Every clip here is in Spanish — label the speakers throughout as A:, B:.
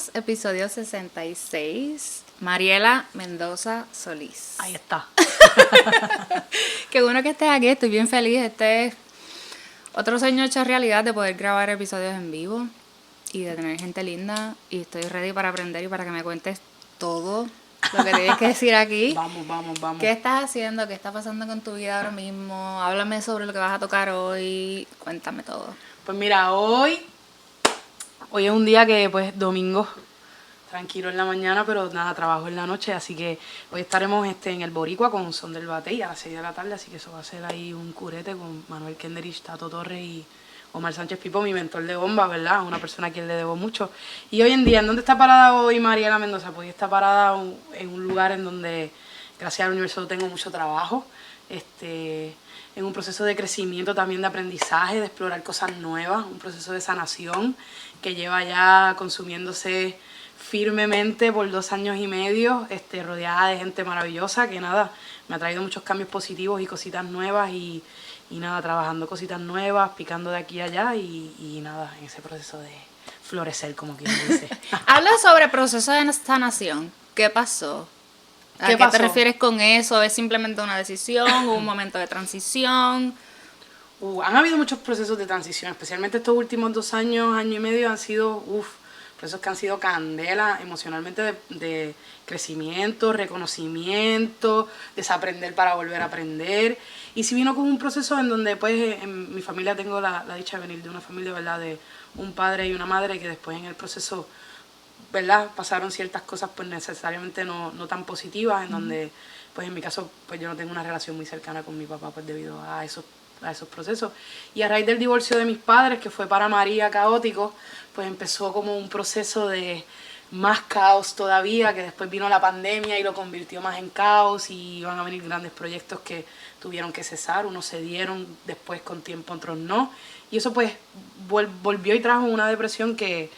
A: Bienvenidos, episodio 66. Mariela Mendoza Solís.
B: Ahí está.
A: Qué bueno que estés aquí, estoy bien feliz. Este es otro sueño hecho realidad de poder grabar episodios en vivo y de tener gente linda. Y estoy ready para aprender y para que me cuentes todo lo que tienes que decir aquí.
B: Vamos.
A: ¿Qué estás haciendo? ¿Qué está pasando con tu vida ahora mismo? Háblame sobre lo que vas a tocar hoy. Cuéntame todo.
B: Pues mira, hoy es un día que pues domingo, tranquilo en la mañana, pero nada, trabajo en la noche, así que hoy estaremos en el Boricua con Son del Batey a las 6 de la tarde, así que eso va a ser ahí un curete con Manuel Kenderich, Tato Torres y Omar Sánchez Pipo, mi mentor de bomba, ¿verdad? Una persona a quien le debo mucho. Y hoy en día, ¿en dónde está parada hoy Mariela Mendoza? Pues está parada en un lugar en donde, gracias al universo, tengo mucho trabajo, en un proceso de crecimiento también, de aprendizaje, de explorar cosas nuevas, un proceso de sanación que lleva ya consumiéndose firmemente por 2 años y medio, rodeada de gente maravillosa que nada, me ha traído muchos cambios positivos y cositas nuevas y nada, trabajando cositas nuevas, picando de aquí a allá y nada, en ese proceso de florecer, como quien dice.
A: Habla sobre proceso de sanación. ¿Qué pasó? ¿A qué te refieres con eso? ¿Es simplemente una decisión o un momento de transición?
B: Han habido muchos procesos de transición, especialmente estos últimos 2 años, año y medio, han sido procesos que han sido candela emocionalmente de crecimiento, reconocimiento, desaprender para volver a aprender. Y si vino con un proceso en donde pues en mi familia tengo la dicha de venir de una familia, ¿verdad? De un padre y una madre que después en el proceso, ¿verdad? Pasaron ciertas cosas pues necesariamente no tan positivas, en donde pues en mi caso pues yo no tengo una relación muy cercana con mi papá pues debido a esos procesos. Y a raíz del divorcio de mis padres, que fue para María caótico, pues empezó como un proceso de más caos todavía, que después vino la pandemia y lo convirtió más en caos y iban a venir grandes proyectos que tuvieron que cesar, unos se dieron después con tiempo, otros no. Y eso pues volvió y trajo una depresión que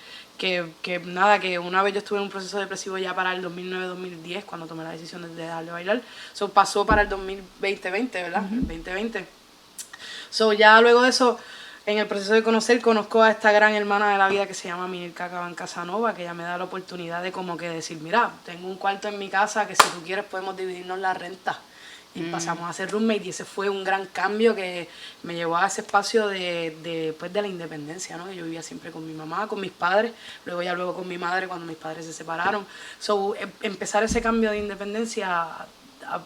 B: nada, que una vez yo estuve en un proceso depresivo ya para el 2009-2010, cuando tomé la decisión de dejar de bailar. Eso pasó para el 2020, ¿verdad? El 2020. So, ya luego de eso, en el proceso de conozco a esta gran hermana de la vida que se llama Minilka Cabán Casanova, que ella me da la oportunidad de como que decir, mira, tengo un cuarto en mi casa que si tú quieres podemos dividirnos la renta. Y pasamos a ser roommate y ese fue un gran cambio que me llevó a ese espacio de la independencia, ¿no? Yo vivía siempre con mi mamá, con mis padres, luego con mi madre cuando mis padres se separaron. So, empezar ese cambio de independencia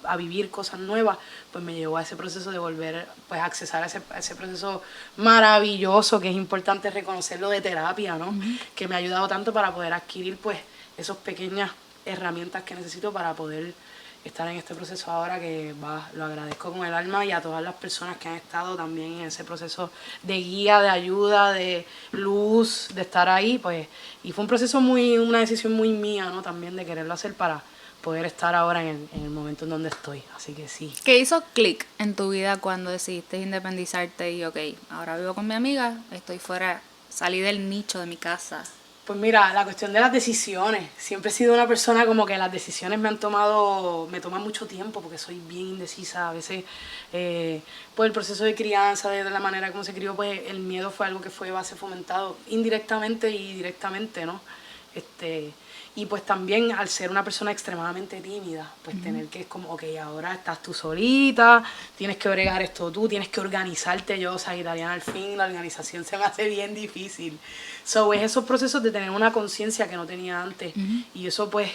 B: a vivir cosas nuevas, pues me llevó a ese proceso de volver pues a accesar a ese proceso maravilloso que es importante reconocerlo de terapia, ¿no? Que me ha ayudado tanto para poder adquirir pues esas pequeñas herramientas que necesito para poder estar en este proceso ahora, que lo agradezco con el alma, y a todas las personas que han estado también en ese proceso de guía, de ayuda, de luz, de estar ahí, pues, y fue un proceso una decisión muy mía, ¿no? También de quererlo hacer para poder estar ahora en el momento en donde estoy, así que sí.
A: ¿Qué hizo clic en tu vida cuando decidiste independizarte y ok, ahora vivo con mi amiga, estoy fuera, salí del nicho de mi casa?
B: Pues mira, la cuestión de las decisiones. Siempre he sido una persona como que las decisiones me toman mucho tiempo porque soy bien indecisa. A veces, pues el proceso de crianza, de la manera como se crió, pues el miedo fue algo que fue base fomentado indirectamente y directamente, ¿no? Y pues también al ser una persona extremadamente tímida, pues tener que es como, ok, ahora estás tú solita, tienes que bregar esto tú, tienes que organizarte. Yo, sagitariana al fin, la organización se me hace bien difícil. So, es esos procesos de tener una conciencia que no tenía antes. Y eso pues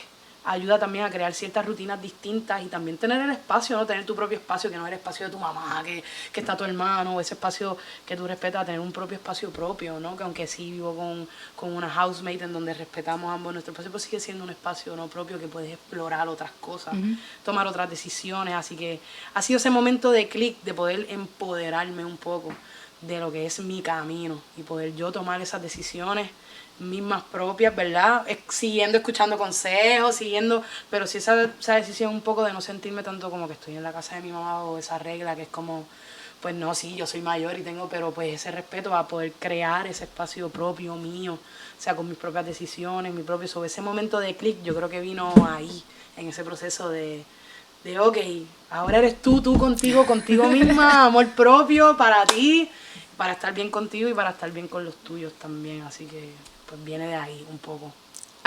B: ayuda también a crear ciertas rutinas distintas y también tener el espacio, ¿no? Tener tu propio espacio, que no es el espacio de tu mamá, que está tu hermano, o ese espacio que tú respetas, tener un propio espacio propio, ¿no? Que aunque sí vivo con una housemate en donde respetamos ambos nuestro espacio, pues sigue siendo un espacio no propio que puedes explorar otras cosas, tomar otras decisiones. Así que ha sido ese momento de clic, de poder empoderarme un poco de lo que es mi camino y poder yo tomar esas decisiones mismas propias, ¿verdad? Escuchando consejos, pero sí esa decisión un poco de no sentirme tanto como que estoy en la casa de mi mamá, o esa regla que es como, pues no, sí, yo soy mayor y tengo, pero pues ese respeto a poder crear ese espacio propio mío, o sea, con mis propias decisiones, sobre ese momento de clic, yo creo que vino ahí, en ese proceso de ok, ahora eres tú contigo misma, amor propio para ti, para estar bien contigo y para estar bien con los tuyos también, así que pues viene de ahí un poco.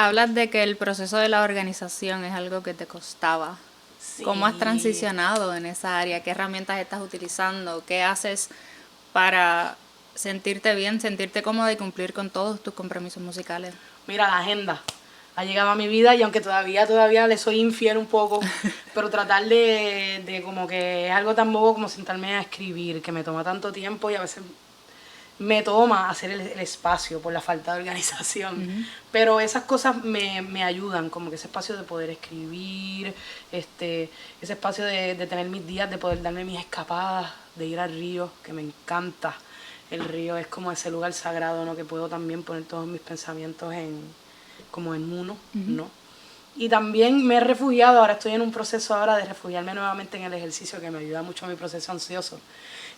A: Hablas de que el proceso de la organización es algo que te costaba.
B: Sí.
A: ¿Cómo has transicionado en esa área? ¿Qué herramientas estás utilizando? ¿Qué haces para sentirte bien, sentirte cómoda y cumplir con todos tus compromisos musicales?
B: Mira, la agenda ha llegado a mi vida y aunque todavía le soy infiel un poco, pero tratar de como que es algo tan bobo como sentarme a escribir, que me toma tanto tiempo y a veces me toma hacer el espacio por la falta de organización. Pero esas cosas me ayudan, como que ese espacio de poder escribir, ese espacio de tener mis días, de poder darme mis escapadas, de ir al río, que me encanta. El río es como ese lugar sagrado, ¿no? Que puedo también poner todos mis pensamientos como en uno, ¿no? Y también me he refugiado, ahora estoy en un proceso ahora de refugiarme nuevamente en el ejercicio, que me ayuda mucho a mi proceso ansioso.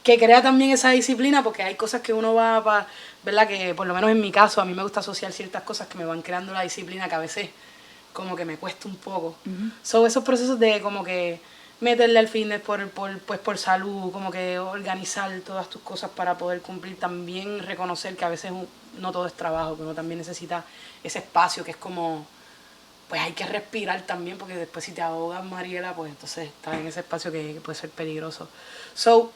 B: Que crea también esa disciplina, porque hay cosas que uno va para, ¿verdad? Que por lo menos en mi caso, a mí me gusta asociar ciertas cosas que me van creando la disciplina, que a veces como que me cuesta un poco. Son esos procesos de como que meterle al fitness pues por salud, como que organizar todas tus cosas para poder cumplir, también reconocer que a veces no todo es trabajo, que uno también necesita ese espacio que es como, pues hay que respirar también, porque después si te ahogas, Mariela, pues entonces estás en ese espacio que puede ser peligroso. So,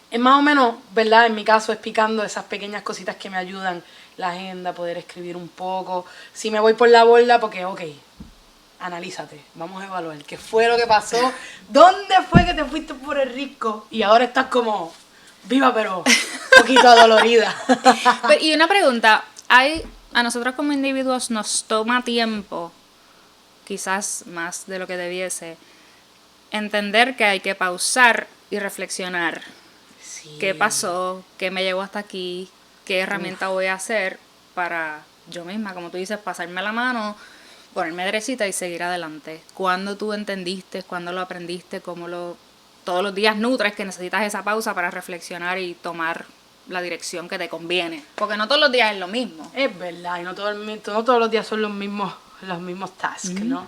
B: es más o menos, ¿verdad? En mi caso, explicando esas pequeñas cositas que me ayudan, la agenda, poder escribir un poco. Si me voy por la borda, porque, ok, analízate, vamos a evaluar qué fue lo que pasó, dónde fue que te fuiste por el risco y ahora estás como viva pero un poquito adolorida.
A: Y una pregunta, a nosotros como individuos nos toma tiempo, quizás más de lo que debiese, entender que hay que pausar y reflexionar.
B: Sí.
A: ¿Qué pasó? ¿Qué me llevó hasta aquí? ¿Qué herramienta voy a hacer para yo misma, como tú dices, pasarme la mano, ponerme derecita y seguir adelante? ¿Cuándo tú entendiste? ¿Cuándo lo aprendiste? Todos los días nutres que necesitas esa pausa para reflexionar y tomar la dirección que te conviene? Porque no todos los días es lo mismo.
B: Es verdad, y no todos los días son los mismos tasks, ¿no?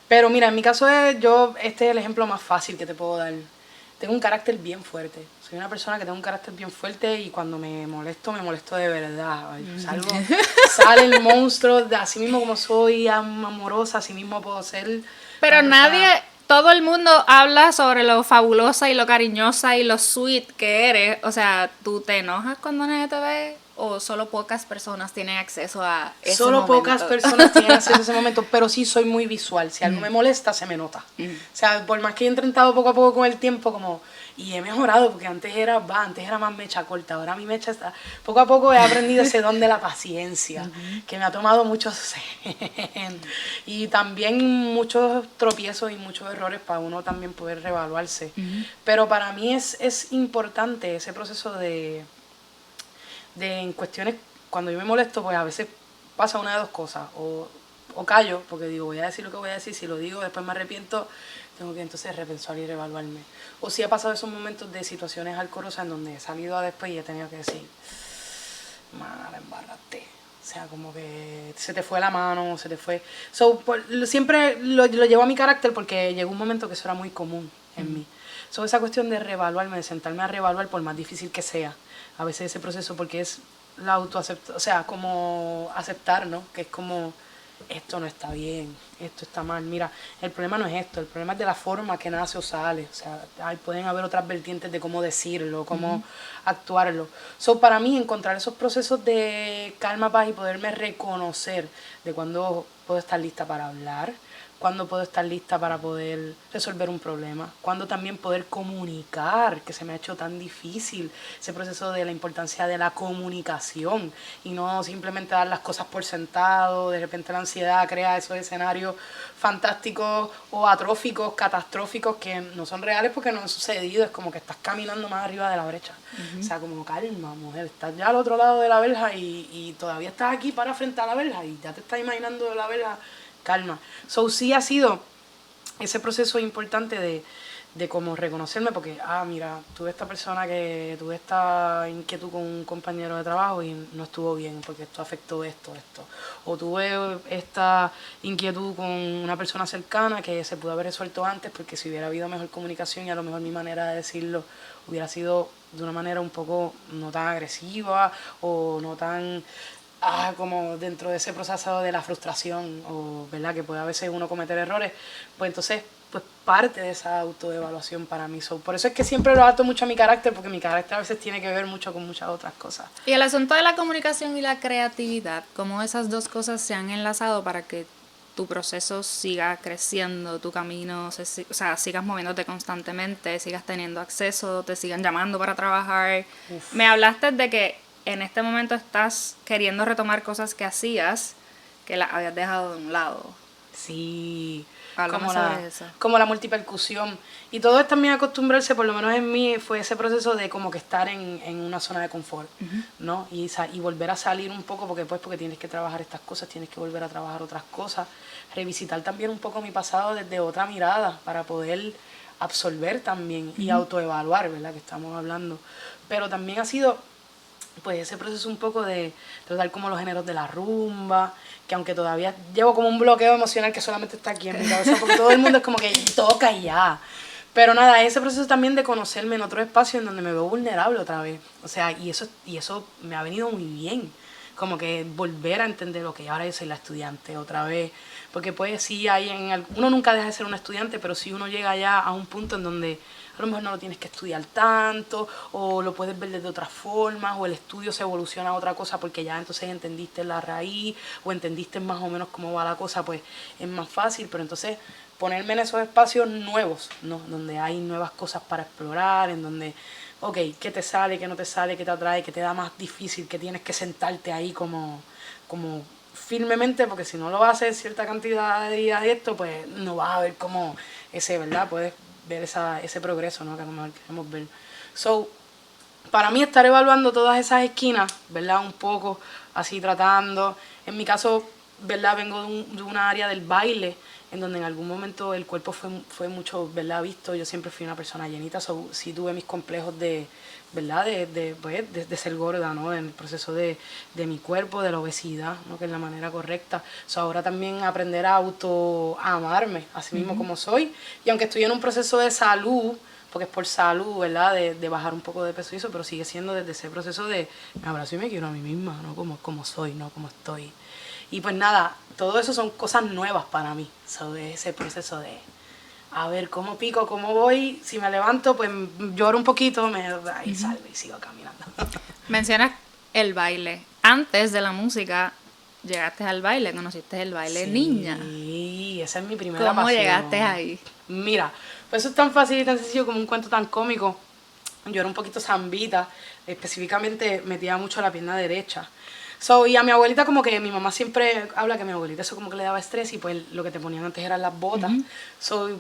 B: Pero mira, en mi caso este es el ejemplo más fácil que te puedo dar. Tengo un carácter bien fuerte. Soy una persona que tengo un carácter bien fuerte y cuando me molesto de verdad. Sale el monstruo, así mismo como soy, amorosa, así mismo puedo ser.
A: Pero todo el mundo habla sobre lo fabulosa y lo cariñosa y lo sweet que eres. O sea, ¿tú te enojas cuando nadie te ve? ¿O solo pocas personas tienen acceso a ese
B: Solo
A: momento?
B: pocas personas tienen acceso a ese momento, pero sí soy muy visual. Si algo me molesta, se me nota. O sea, por más que he intentado poco a poco con el tiempo, y he mejorado, porque antes era más mecha corta, ahora mi mecha está... Poco a poco he aprendido ese don de la paciencia, que me ha tomado muchos... y también muchos tropiezos y muchos errores para uno también poder reevaluarse. Pero para mí es importante ese proceso de en cuestiones, cuando yo me molesto, pues a veces pasa una de dos cosas, o callo, porque digo, voy a decir lo que voy a decir, si lo digo después me arrepiento, tengo que entonces repensar y reevaluarme. O si he pasado esos momentos de situaciones alcorosas en donde he salido a después y he tenido que decir, la embarraste. O sea, como que se te fue la mano, se te fue... Siempre lo llevo a mi carácter porque llegó un momento que eso era muy común en mí. Esa cuestión de reevaluarme, de sentarme a reevaluar por más difícil que sea, a veces ese proceso, porque es la autoaceptación, o sea, como aceptar, ¿no? Que es como, esto no está bien, esto está mal. Mira, el problema no es esto, el problema es de la forma que nace o sale. O sea, pueden haber otras vertientes de cómo decirlo, cómo actuarlo. Para mí, encontrar esos procesos de calma, paz y poderme reconocer de cuándo puedo estar lista para hablar, cuándo puedo estar lista para poder resolver un problema, cuándo también poder comunicar, que se me ha hecho tan difícil, ese proceso de la importancia de la comunicación y no simplemente dar las cosas por sentado. De repente la ansiedad crea esos escenarios fantásticos o atróficos, catastróficos, que no son reales porque no han sucedido. Es como que estás caminando más arriba de la brecha. O sea, como calma, mujer, estás ya al otro lado de la verja y todavía estás aquí para frente a la verja y ya te estás imaginando la verja. Calma. Sí ha sido ese proceso importante de como reconocerme, porque, mira, tuve esta inquietud con un compañero de trabajo y no estuvo bien, porque esto afectó esto. O tuve esta inquietud con una persona cercana que se pudo haber resuelto antes, porque si hubiera habido mejor comunicación y a lo mejor mi manera de decirlo hubiera sido de una manera un poco no tan agresiva o no tan como dentro de ese proceso de la frustración, o verdad que puede a veces uno cometer errores, pues entonces pues parte de esa autoevaluación para mí. Por eso es que siempre lo adapto mucho a mi carácter, porque mi carácter a veces tiene que ver mucho con muchas otras cosas.
A: Y el asunto de la comunicación y la creatividad, cómo esas dos cosas se han enlazado para que tu proceso siga creciendo, tu camino, o sea, sigas moviéndote constantemente, sigas teniendo acceso, te sigan llamando para trabajar.
B: Uf.
A: Me hablaste de que en este momento estás queriendo retomar cosas que hacías que las habías dejado de un lado.
B: Sí,
A: Háblame sobre eso.
B: como la multipercusión. Y todo es también acostumbrarse, por lo menos en mí, fue ese proceso de como que estar en una zona de confort, ¿no? Y volver a salir un poco, porque tienes que trabajar estas cosas, tienes que volver a trabajar otras cosas. Revisitar también un poco mi pasado desde otra mirada, para poder absorber también y autoevaluar, ¿verdad? Que estamos hablando. Pero también ha sido pues ese proceso un poco de tratar como los géneros de la rumba, que aunque todavía llevo como un bloqueo emocional que solamente está aquí en mi cabeza, porque todo el mundo es como que toca y ya. Pero nada, ese proceso también de conocerme en otro espacio en donde me veo vulnerable otra vez. O sea, y eso me ha venido muy bien. Como que volver a entender, ok, ahora yo soy la estudiante otra vez. Porque pues sí, uno nunca deja de ser un estudiante, pero si uno llega ya a un punto en donde a lo mejor no lo tienes que estudiar tanto, o lo puedes ver de otras formas, o el estudio se evoluciona a otra cosa porque ya entonces entendiste la raíz, o entendiste más o menos cómo va la cosa, pues es más fácil. Pero entonces ponerme en esos espacios nuevos, ¿no? Donde hay nuevas cosas para explorar, en donde, ok, ¿qué te sale, qué no te sale, qué te atrae, qué te da más difícil, que tienes que sentarte ahí como firmemente, porque si no lo haces cierta cantidad de días de esto, pues no vas a ver cómo ¿verdad? Puedes ver ese progreso, ¿no? Que a lo mejor queremos ver. So, para mí estar evaluando todas esas esquinas, ¿verdad? Un poco así tratando. En mi caso, ¿verdad? Vengo de una área del baile, en donde en algún momento el cuerpo fue mucho, ¿verdad? Visto. Yo siempre fui una persona llenita, so, sí tuve mis complejos de, ¿verdad? De ser gorda, ¿no? En el proceso de mi cuerpo, de la obesidad, ¿no? Que es la manera correcta. So, ahora también aprender a amarme, así mismo como soy. Y aunque estoy en un proceso de salud, porque es por salud, ¿verdad? De bajar un poco de peso y eso, pero sigue siendo desde ese proceso de me abrazo y me quiero a mí misma, ¿no? Como soy, no como estoy. Y pues nada, todo eso son cosas nuevas para mí, sobre ese proceso de a ver cómo pico, cómo voy, si me levanto, pues lloro un poquito, y salgo y sigo caminando.
A: Mencionas el baile. Antes de la música, llegaste al baile, conociste el baile niña.
B: Sí, esa es mi primera
A: ¿Cómo
B: pasión.
A: llegaste ahí?
B: Mira, pues eso es tan fácil y tan sencillo como un cuento tan cómico. Yo era un poquito zambita, específicamente metía mucho la pierna derecha. Y a mi abuelita como que mi mamá siempre habla que a mi abuelita eso como que le daba estrés, y pues lo que te ponían antes eran las botas.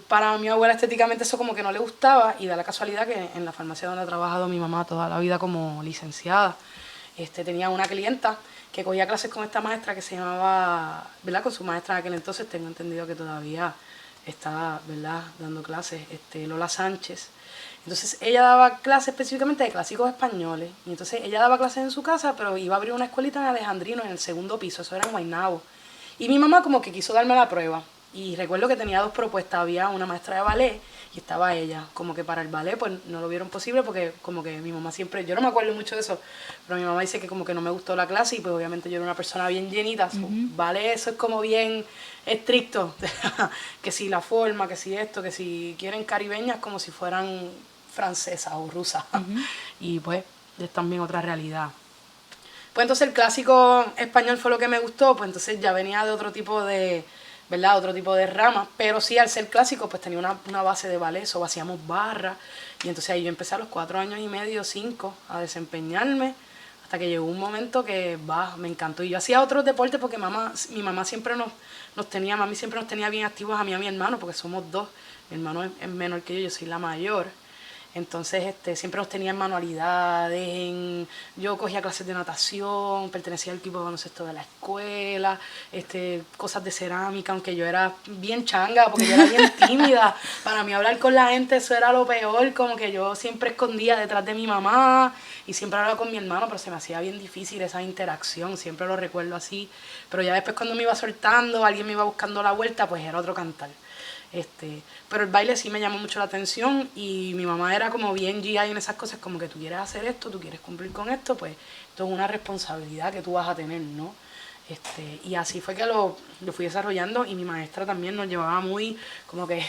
B: Para mi abuela estéticamente eso como que no le gustaba, y da la casualidad que en la farmacia donde ha trabajado mi mamá toda la vida como licenciada, tenía una clienta que cogía clases con esta maestra que se llamaba, ¿verdad? Con su maestra en aquel entonces, tengo entendido que todavía está, ¿verdad?, dando clases, Lola Sánchez. Entonces ella daba clases específicamente de clásicos españoles, y entonces ella daba clases en su casa, pero iba a abrir una escuelita en Alejandrino, en el segundo piso, eso era en Guaynabo. Y mi mamá como que quiso darme la prueba, y recuerdo que tenía dos propuestas, había una maestra de ballet y estaba ella. Como que para el ballet pues no lo vieron posible, porque como que mi mamá siempre, yo no me acuerdo mucho de eso, pero mi mamá dice que como que no me gustó la clase, y pues obviamente yo era una persona bien llenita, ballet eso es como bien estricto, que si la forma, que si esto, que si quieren caribeñas como si fueran francesas o rusas, y pues es también otra realidad. Pues entonces el clásico español fue lo que me gustó, pues entonces ya venía de otro tipo de, ¿verdad? Otro tipo de ramas, pero sí, al ser clásico pues tenía una base de ballet, o hacíamos barra, y entonces ahí yo empecé a los 4 años y medio, 5, a desempeñarme, hasta que llegó un momento que me encantó. Y yo hacía otros deportes porque mi mamá siempre mami siempre nos tenía bien activos a mí y a mi hermano, porque somos dos, mi hermano es menor que yo soy la mayor. Entonces siempre nos tenían manualidades, yo cogía clases de natación, pertenecía al equipo de baloncesto de la escuela, cosas de cerámica, aunque yo era bien changa, porque yo era bien tímida. Para mí hablar con la gente eso era lo peor, como que yo siempre escondía detrás de mi mamá y siempre hablaba con mi hermano, pero se me hacía bien difícil esa interacción, siempre lo recuerdo así. Pero ya después cuando me iba soltando, alguien me iba buscando la vuelta, pues era otro cantar. Pero el baile sí me llamó mucho la atención y mi mamá era como bien GI en esas cosas, como que tú quieres hacer esto, tú quieres cumplir con esto, pues esto es una responsabilidad que tú vas a tener, ¿no? Y así fue que lo fui desarrollando y mi maestra también nos llevaba muy, como que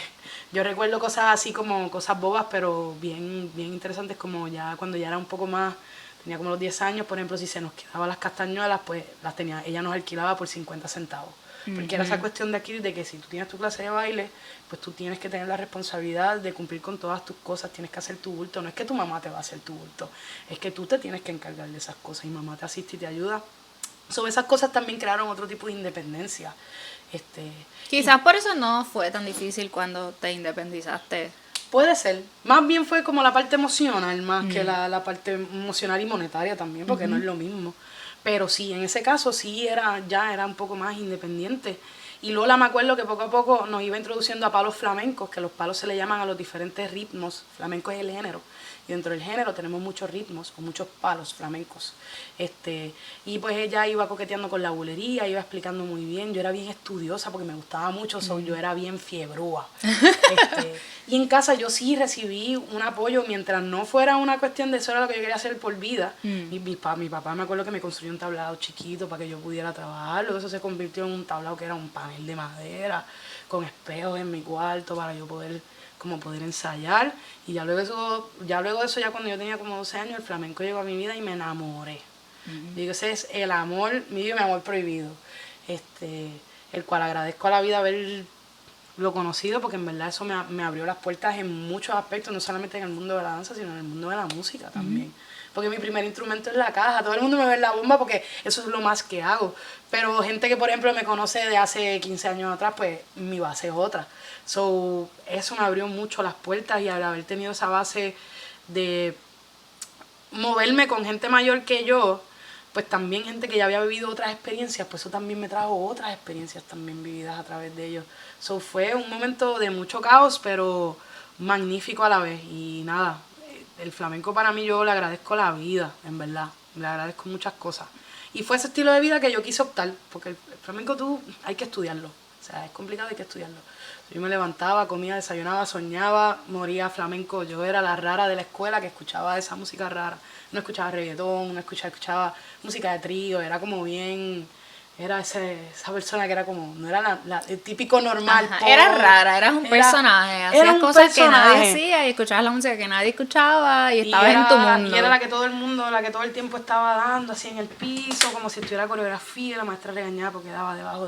B: yo recuerdo cosas así como cosas bobas, pero bien, bien interesantes, como ya cuando ya era un poco más, tenía como los 10 años, por ejemplo, si se nos quedaban las castañuelas, pues ella nos alquilaba por 50 centavos. Porque era esa cuestión de aquí, de que si tú tienes tu clase de baile, pues tú tienes que tener la responsabilidad de cumplir con todas tus cosas, tienes que hacer tu bulto. No es que tu mamá te va a hacer tu bulto, es que tú te tienes que encargar de esas cosas y mamá te asiste y te ayuda. Esas cosas también crearon otro tipo de independencia.
A: Quizás por eso no fue tan difícil cuando te independizaste.
B: Puede ser. Más bien fue como la parte emocional, más que la parte emocional y monetaria también, porque no es lo mismo. Pero sí, en ese caso sí ya era un poco más independiente. Y Lola me acuerdo que poco a poco nos iba introduciendo a palos flamencos, que los palos se le llaman a los diferentes ritmos. Flamenco es el género. Y dentro del género tenemos muchos ritmos o muchos palos flamencos. Y pues ella iba coqueteando con la bulería, iba explicando muy bien. Yo era bien estudiosa porque me gustaba mucho, yo era bien fiebrúa. Y en casa yo sí recibí un apoyo mientras no fuera una cuestión de eso era lo que yo quería hacer por vida. Mi papá me acuerdo que me construyó un tablado chiquito para que yo pudiera trabajar. Luego eso se convirtió en un tablado que era un panel de madera con espejos en mi cuarto para yo poder ensayar. Y ya luego de eso, ya cuando yo tenía como 12 años, el flamenco llegó a mi vida y me enamoré. Digo, ese es el amor mío y mi amor prohibido. El cual agradezco a la vida haberlo conocido, porque en verdad eso me abrió las puertas en muchos aspectos, no solamente en el mundo de la danza, sino en el mundo de la música también. Porque mi primer instrumento es la caja, todo el mundo me ve en la bomba porque eso es lo más que hago. Pero gente que, por ejemplo, me conoce de hace 15 años atrás, pues mi base es otra. Eso me abrió mucho las puertas y al haber tenido esa base de moverme con gente mayor que yo, pues también gente que ya había vivido otras experiencias, pues eso también me trajo otras experiencias también vividas a través de ellos. Fue un momento de mucho caos, pero magnífico a la vez. Y nada, el flamenco para mí yo le agradezco la vida, en verdad. Le agradezco muchas cosas. Y fue ese estilo de vida que yo quise optar, porque el flamenco hay que estudiarlo. O sea, es complicado, hay que estudiarlo. Yo me levantaba, comía, desayunaba, soñaba, moría flamenco. Yo era la rara de la escuela que escuchaba esa música rara. No escuchaba reggaetón, no escuchaba música de trío, era como bien... Era esa persona que era como... No era el típico normal.
A: Ajá, era rara, eras un personaje. Hacías cosas que nadie hacía y escuchabas la música que nadie escuchaba y estabas en tu mundo.
B: Y era la que todo el tiempo estaba dando así en el piso, como si estuviera coreografía. La maestra regañaba porque daba debajo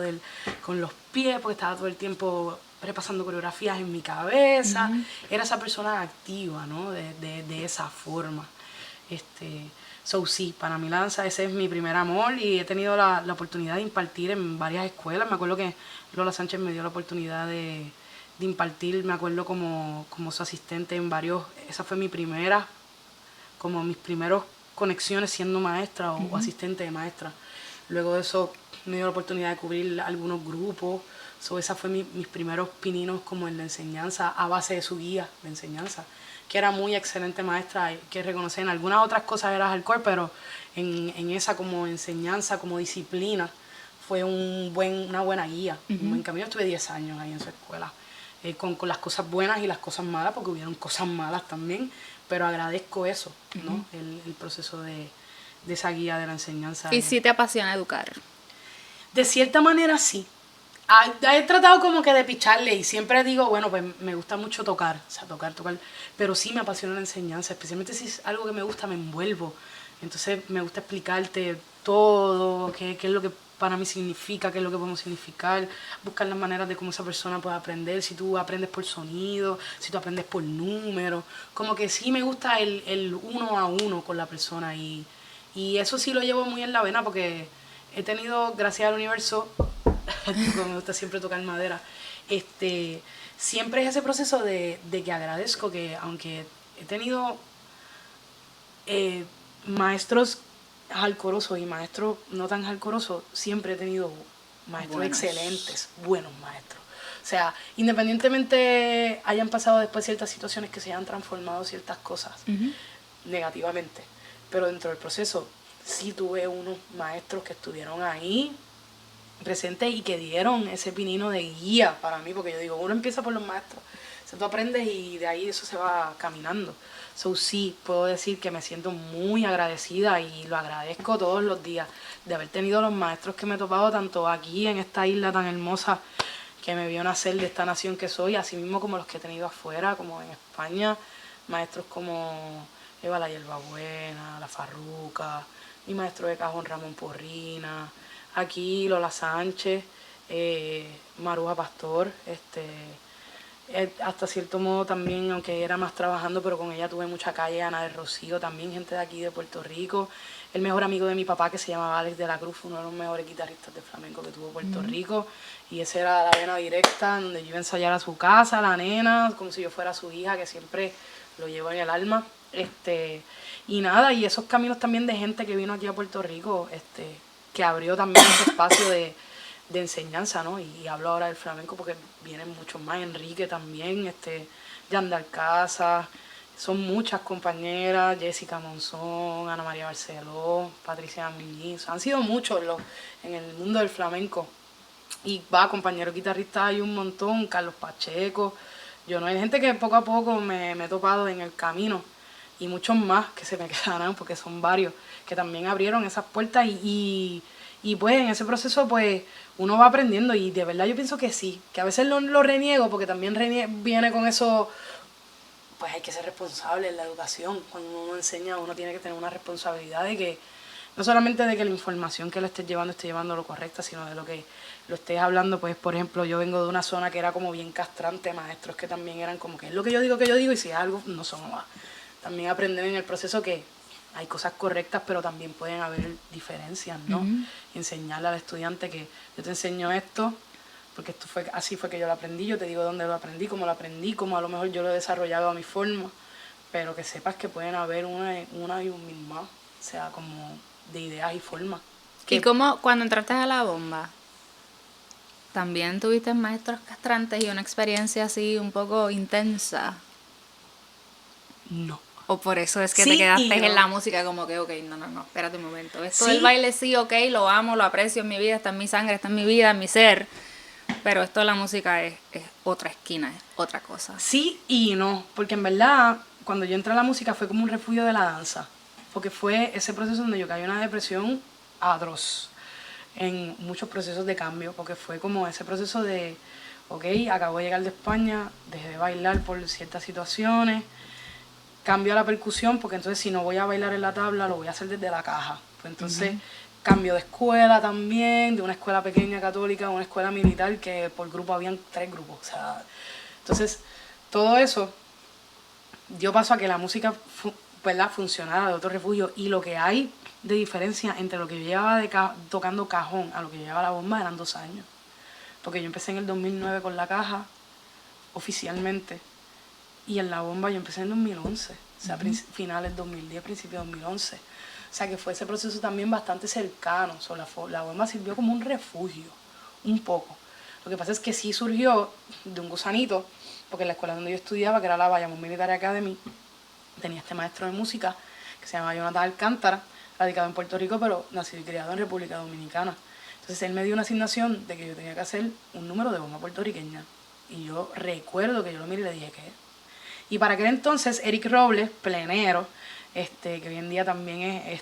B: con los pies, porque estaba todo el tiempo repasando coreografías en mi cabeza. Era esa persona activa, ¿no? De esa forma. Sí, para mí la danza ese es mi primer amor y he tenido la oportunidad de impartir en varias escuelas. Me acuerdo que Lola Sánchez me dio la oportunidad de impartir, me acuerdo como su asistente en varios, esa fue mis primeras conexiones siendo maestra o asistente de maestra. Luego de eso me dio la oportunidad de cubrir algunos grupos. Esa fue mis primeros pininos como en la enseñanza a base de su guía de enseñanza, que era muy excelente maestra, que reconocí en algunas otras cosas era hardcore, pero en esa como enseñanza, como disciplina, fue una buena guía, un buen camino. Estuve 10 años ahí en su escuela, con las cosas buenas y las cosas malas, porque hubieron cosas malas también, pero agradezco eso, ¿no? El proceso de esa guía de la enseñanza.
A: ¿Y si te apasiona educar?
B: De cierta manera sí. He tratado como que de picharle y siempre digo, bueno, pues me gusta mucho tocar, o sea, tocar, pero sí me apasiona la enseñanza, especialmente si es algo que me gusta, me envuelvo. Entonces me gusta explicarte todo, qué es lo que para mí significa, qué es lo que podemos significar, buscar las maneras de cómo esa persona puede aprender, si tú aprendes por sonido, si tú aprendes por números, como que sí me gusta el uno a uno con la persona y eso sí lo llevo muy en la vena porque he tenido, gracias al universo, me gusta siempre tocar madera, siempre es ese proceso de que agradezco que aunque he tenido maestros jalcorosos y maestros no tan jalcorosos, siempre he tenido maestros excelentes, buenos maestros. O sea, independientemente hayan pasado después ciertas situaciones que se hayan transformado ciertas cosas negativamente, pero dentro del proceso sí tuve unos maestros que estuvieron ahí presentes y que dieron ese pinino de guía para mí, porque yo digo, uno empieza por los maestros, o tú aprendes y de ahí eso se va caminando. So sí, puedo decir que me siento muy agradecida y lo agradezco todos los días de haber tenido los maestros que me he topado tanto aquí en esta isla tan hermosa que me vio nacer de esta nación que soy, así mismo como los que he tenido afuera, como en España, maestros como Eva la Hierbabuena, La Farruca, mi maestro de cajón Ramón Porrina, aquí Lola Sánchez, Maruja Pastor, hasta cierto modo también, aunque era más trabajando, pero con ella tuve mucha calle, Ana de Rocío, también gente de aquí de Puerto Rico, el mejor amigo de mi papá que se llamaba Alex de la Cruz, fue uno de los mejores guitarristas de flamenco que tuvo Puerto Rico, y esa era la vena directa, donde yo iba a ensayar a su casa, la nena, como si yo fuera su hija, que siempre lo llevo en el alma, y nada, y esos caminos también de gente que vino aquí a Puerto Rico, que abrió también ese espacio de enseñanza, ¿no? Y hablo ahora del flamenco porque vienen muchos más, Enrique también, Jan de Alcázar, son muchas compañeras, Jessica Monzón, Ana María Barceló, Patricia Muñiz, han sido muchos en el mundo del flamenco. Y compañeros guitarristas hay un montón, Carlos Pacheco, yo no hay gente que poco a poco me he topado en el camino y muchos más que se me quedarán porque son varios que también abrieron esas puertas y pues en ese proceso pues uno va aprendiendo y de verdad yo pienso que sí, que a veces lo reniego porque también viene con eso, pues hay que ser responsable en la educación, cuando uno enseña uno tiene que tener una responsabilidad de que no solamente de que la información que le estés llevando esté llevando lo correcta, sino de lo que lo estés hablando, pues por ejemplo yo vengo de una zona que era como bien castrante, maestros que también eran como que es lo que yo digo y si es algo no son más. También aprender en el proceso que hay cosas correctas, pero también pueden haber diferencias, ¿no? Y enseñarle al estudiante que yo te enseño esto, porque así fue que yo lo aprendí, yo te digo dónde lo aprendí, cómo a lo mejor yo lo he desarrollado a mi forma, pero que sepas que pueden haber una y un misma, o sea, como de ideas y formas.
A: ¿Y cómo cuando entraste a la bomba? ¿También tuviste maestros castrantes y una experiencia así un poco intensa?
B: No.
A: ¿O por eso es que
B: Sí
A: te quedaste
B: y no.
A: en la música como que, ok, no, espérate un momento. Esto
B: Sí.
A: del baile sí, ok, lo amo, lo aprecio en mi vida, está en mi sangre, está en mi vida, en mi ser. Pero esto de la música es otra esquina, es otra cosa.
B: Sí y no, porque en verdad cuando yo entré a la música fue como un refugio de la danza, porque fue ese proceso donde yo caí en una depresión atroz, en muchos procesos de cambio, porque fue como ese proceso de, ok, acabo de llegar de España, dejé de bailar por ciertas situaciones, cambio a la percusión, porque entonces si no voy a bailar en la tabla, lo voy a hacer desde la caja. Pues entonces cambio de escuela también, de una escuela pequeña católica a una escuela militar, que por grupo habían 3 grupos. O sea, entonces todo eso dio paso a que la música ¿verdad? Funcionara de otro refugio. Y lo que hay de diferencia entre lo que yo llevaba tocando cajón a lo que yo llevaba la bomba eran 2 años. Porque yo empecé en el 2009 con la caja, oficialmente. Y en la bomba yo empecé en 2011, o sea, finales 2010, principios 2011. O sea, que fue ese proceso también bastante cercano. O sea, la bomba sirvió como un refugio, un poco. Lo que pasa es que sí surgió de un gusanito, porque en la escuela donde yo estudiaba, que era la Bayamón Military Academy, tenía este maestro de música que se llama Jonathan Alcántara, radicado en Puerto Rico, pero nacido y criado en República Dominicana. Entonces él me dio una asignación de que yo tenía que hacer un número de bomba puertorriqueña. Y yo recuerdo que yo lo miré y le dije, ¿qué? Y para aquel entonces, Eric Robles, plenero, que hoy en día también es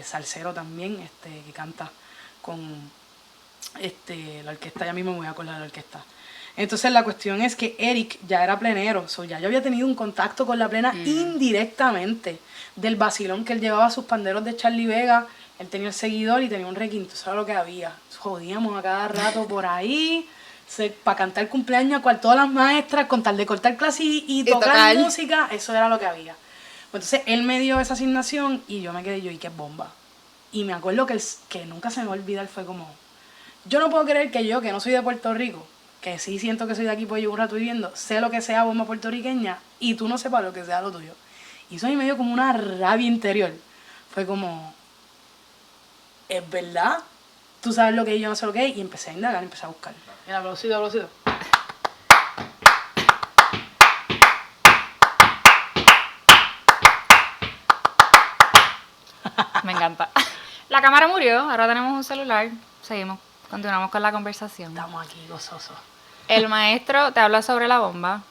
B: salsero también, que canta con la orquesta, ya mismo me voy a acordar de la orquesta. Entonces la cuestión es que Eric ya era plenero, ya yo había tenido un contacto con la plena indirectamente, del vacilón que él llevaba sus panderos de Charlie Vega, él tenía el seguidor y tenía un requinto, eso era lo que había. Jodíamos a cada rato por ahí, para cantar cumpleaños a todas las maestras, con tal de cortar clase y tocar música, eso era lo que había. Entonces él me dio esa asignación y yo me quedé y qué bomba. Y me acuerdo que nunca se me va a olvidar, fue como, yo no puedo creer que yo, que no soy de Puerto Rico, que sí siento que soy de aquí, pues llevo un rato viviendo, sé lo que sea bomba puertorriqueña y tú no sepas lo que sea lo tuyo. Y eso a mí me dio como una rabia interior. Fue como, ¿es verdad? Tú sabes lo que es, yo no sé lo que es. Y empecé a indagar, empecé a buscar. Mira, aplausido.
A: Me encanta. La cámara murió, ahora tenemos un celular. Seguimos Continuamos con la conversación.
B: Estamos aquí gozosos.
A: El maestro te habla sobre la bomba.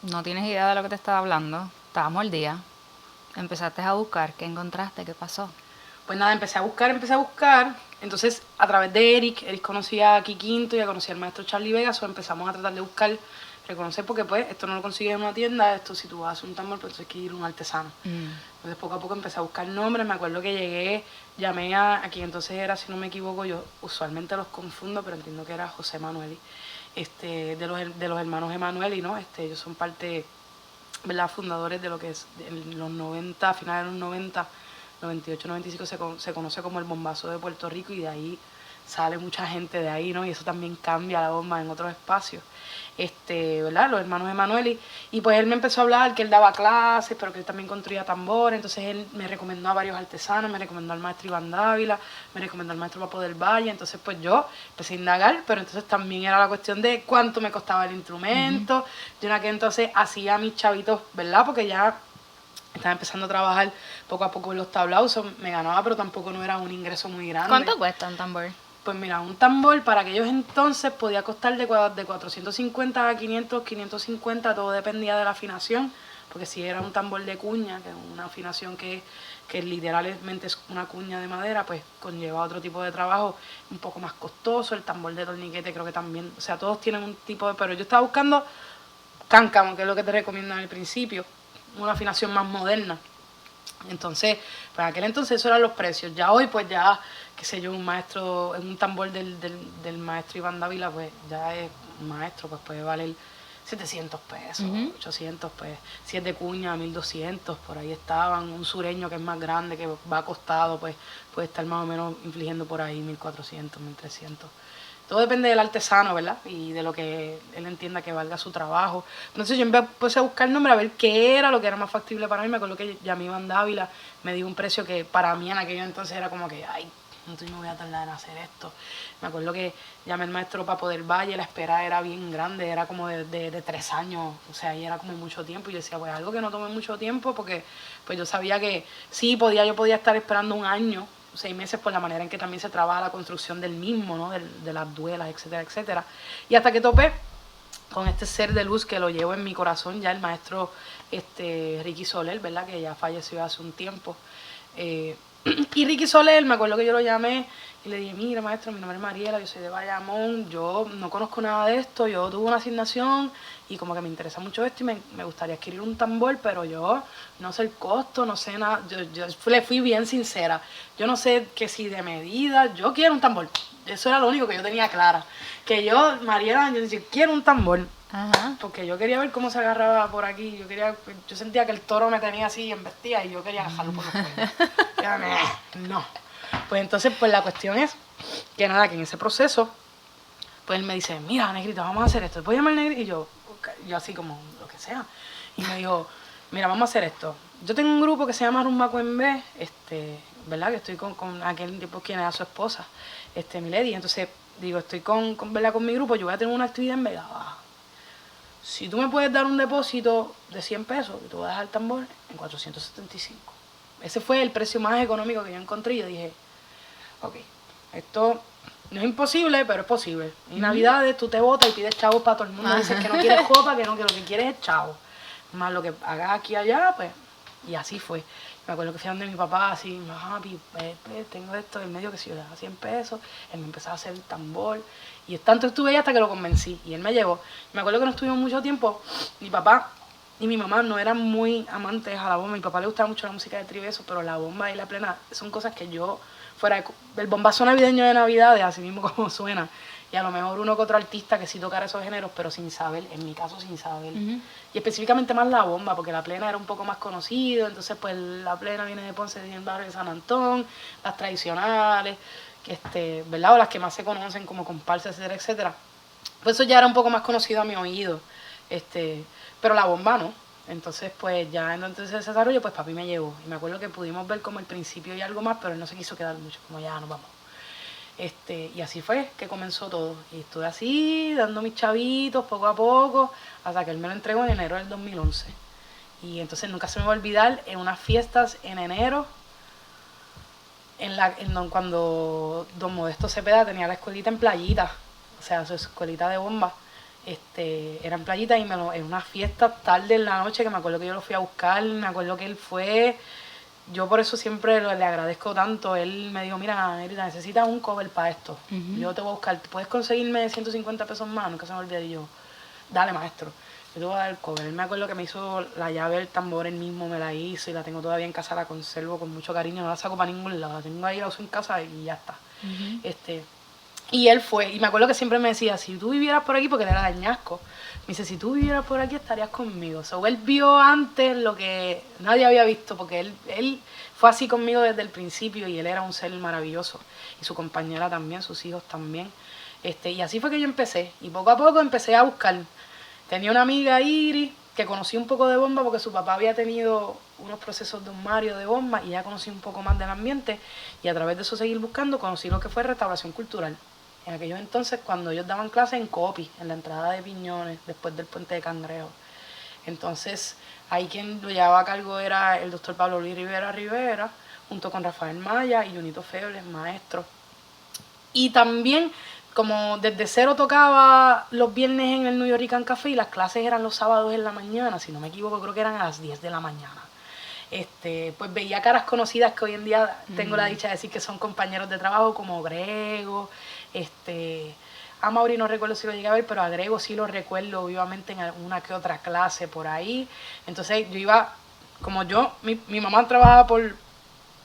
A: No tienes idea de lo que te estaba hablando. Estábamos al día. Empezaste a buscar. ¿Qué encontraste? ¿Qué pasó?
B: Pues nada, empecé a buscar. Entonces, a través de Eric conocía a Kikinto y ya conocía al maestro Charlie Vegas, o empezamos a tratar de buscar, reconocer, porque pues esto no lo consigues en una tienda, esto si tú vas a hacer un tambor, pues hay que ir a un artesano. Entonces, poco a poco empecé a buscar nombres. Me acuerdo que llegué, llamé a quien entonces era, si no me equivoco, yo usualmente los confundo, pero entiendo que era José Manueli, de los hermanos Emanueli, ¿no? Ellos son parte, ¿verdad?, fundadores de lo que es en los 90, finales de los 90, 98, 95 se conoce como el bombazo de Puerto Rico, y de ahí sale mucha gente de ahí, ¿no? Y eso también cambia la bomba en otros espacios. ¿Verdad? Los hermanos Emanueli. Y pues él me empezó a hablar que él daba clases, pero que él también construía tambores. Entonces él me recomendó a varios artesanos, me recomendó al maestro Iván Dávila, me recomendó al maestro Papo del Valle. Entonces pues yo empecé a indagar, pero entonces también era la cuestión de cuánto me costaba el instrumento. Yo en aquel entonces hacía mis chavitos, ¿verdad? Porque ya estaba empezando a trabajar poco a poco en los tablaos, me ganaba, pero tampoco no era un ingreso muy grande.
A: ¿Cuánto cuesta un tambor?
B: Pues mira, un tambor para aquellos entonces podía costar de 450 a 500, 550, todo dependía de la afinación, porque si era un tambor de cuña, que es una afinación que literalmente es una cuña de madera, pues conlleva otro tipo de trabajo un poco más costoso. El tambor de torniquete creo que también, o sea, todos tienen un tipo de... Pero yo estaba buscando cáncamo, que es lo que te recomiendo al principio, una afinación más moderna. Entonces, para aquel entonces esos eran los precios. Ya hoy, pues ya, qué sé yo, un tambor del maestro Iván Dávila, pues ya es un maestro, pues puede valer 700 pesos, 800, pues si es de cuña, 1200, por ahí estaban. Un sureño que es más grande, que va acostado, pues puede estar más o menos infligiendo por ahí 1400, 1300. Todo depende del artesano, ¿verdad? Y de lo que él entienda que valga su trabajo. Entonces yo empecé a buscar el nombre, a ver qué era lo que era más factible para mí. Me acuerdo que llamé a Iván Dávila, me dio un precio que para mí en aquello entonces era como que, ay, no me voy a tardar en hacer esto. Me acuerdo que llamé al maestro Papo del Valle, la espera era bien grande, era como de 3 años, o sea, ahí era como mucho tiempo. Y yo decía, pues algo que no tome mucho tiempo, porque pues yo sabía que sí, yo podía estar esperando un año, 6 meses, por la manera en que también se trabaja la construcción del mismo, ¿no? De las duelas, etcétera, etcétera. Y hasta que topé con este ser de luz que lo llevo en mi corazón, ya el maestro Ricky Soler, ¿verdad?, que ya falleció hace un tiempo. Y Ricky Soler, me acuerdo que yo lo llamé y le dije, mira maestro, mi nombre es Mariela, yo soy de Bayamón, yo no conozco nada de esto, yo tuve una asignación y como que me interesa mucho esto y me gustaría adquirir un tambor, pero yo no sé el costo, no sé nada. Yo le fui bien sincera, yo no sé que si de medida, yo quiero un tambor. Eso era lo único que yo tenía clara, que yo, Mariela, yo decía, quiero un tambor. Ajá. Porque yo quería ver cómo se agarraba por aquí, yo sentía que el toro me tenía así embestida y yo quería agarrarlo por los cuernos. No. Pues entonces, pues la cuestión es que nada, que en ese proceso, pues él me dice, mira, negrita, vamos a hacer esto. ¿Puedes llamar negrita? Y yo así como, lo que sea. Y me dijo, mira, vamos a hacer esto. Yo tengo un grupo que se llama Rumba Cuembé, ¿verdad? Que estoy con aquel tipo quien era su esposa, Milady. Entonces, digo, estoy ¿verdad?, con mi grupo, yo voy a tener una actividad en Vega Baja. Si tú me puedes dar un depósito de 100 pesos, y tú vas a dejar el tambor en 475. Ese fue el precio más económico que yo encontré y yo dije, ok, esto no es imposible, pero es posible. En Navidades tú te botas y pides chavos para todo el mundo. Dices que no quieres copa, que lo que quieres es chavo. Más lo que hagas aquí y allá, pues, y así fue. Me acuerdo que fui donde mi papá, así, papi, tengo esto en medio, que si yo le daba 100 pesos, él me empezaba a hacer el tambor. Y tanto estuve ahí hasta que lo convencí. Y él me llevó. Me acuerdo que no estuvimos mucho tiempo. Mi papá y mi mamá no eran muy amantes a la bomba. A mi papá le gustaba mucho la música de trío y eso, pero la bomba y la plena son cosas que yo, fuera del bombazo navideño de Navidades, así mismo como suena, y a lo mejor uno que otro artista que sí tocara esos géneros, pero sin saber, en mi caso sin saber. Y específicamente más la bomba, porque la plena era un poco más conocido, entonces pues la plena viene de Ponce, del barrio de San Antón, las tradicionales, ¿verdad? O las que más se conocen como comparsas, etcétera, etcétera. Pues eso ya era un poco más conocido a mi oído, pero la bomba no. Entonces pues ya entonces ese desarrollo, pues papi me llevó. Y me acuerdo que pudimos ver como el principio y algo más, pero él no se quiso quedar mucho, como ya nos vamos. Y así fue que comenzó todo. Y estuve así, dando mis chavitos poco a poco, hasta que él me lo entregó en enero del 2011. Y entonces nunca se me va a olvidar, en unas fiestas en enero, cuando don Modesto Cepeda tenía la escuelita en Playita, o sea, su escuelita de bomba, era en Playita y en una fiesta tarde en la noche que me acuerdo que yo lo fui a buscar, me acuerdo que él fue, yo por eso siempre le agradezco tanto, él me dijo, mira, Erika, necesitas un cover para esto, yo te voy a buscar, ¿puedes conseguirme 150 pesos más? Nunca se me olvide, y yo, dale maestro, yo te voy a dar el cover. Él me acuerdo que me hizo la llave del tambor, él mismo me la hizo y la tengo todavía en casa, la conservo con mucho cariño, no la saco para ningún lado, la tengo ahí, la uso en casa y ya está. Y él fue, y me acuerdo que siempre me decía, si tú vivieras por aquí, porque él era de Añasco, me dice, si tú vivieras por aquí estarías conmigo. So, él vio antes lo que nadie había visto, porque él fue así conmigo desde el principio y él era un ser maravilloso. Y su compañera también, sus hijos también. Y así fue que yo empecé. Y poco a poco empecé a buscar. Tenía una amiga, Iris, que conocí un poco de bomba porque su papá había tenido unos procesos de un Mario de bomba y ya conocí un poco más del ambiente. Y a través de eso seguir buscando, conocí lo que fue restauración cultural. En aquellos entonces, cuando ellos daban clases en Copi, en la entrada de Piñones, después del Puente de Cangrejo. Entonces, ahí quien lo llevaba a cargo era el doctor Pablo Luis Rivera, junto con Rafael Maya y Junito Febles, maestro. Y también, como desde cero tocaba los viernes en el New York Café y las clases eran los sábados en la mañana, si no me equivoco, creo que eran a las 10 de la mañana. Pues veía caras conocidas que hoy en día tengo la dicha de decir que son compañeros de trabajo, como Grego, a Mauri no recuerdo si lo llegué a ver, pero a Grego sí lo recuerdo vivamente en alguna que otra clase por ahí. Entonces yo iba, como mi mamá trabajaba por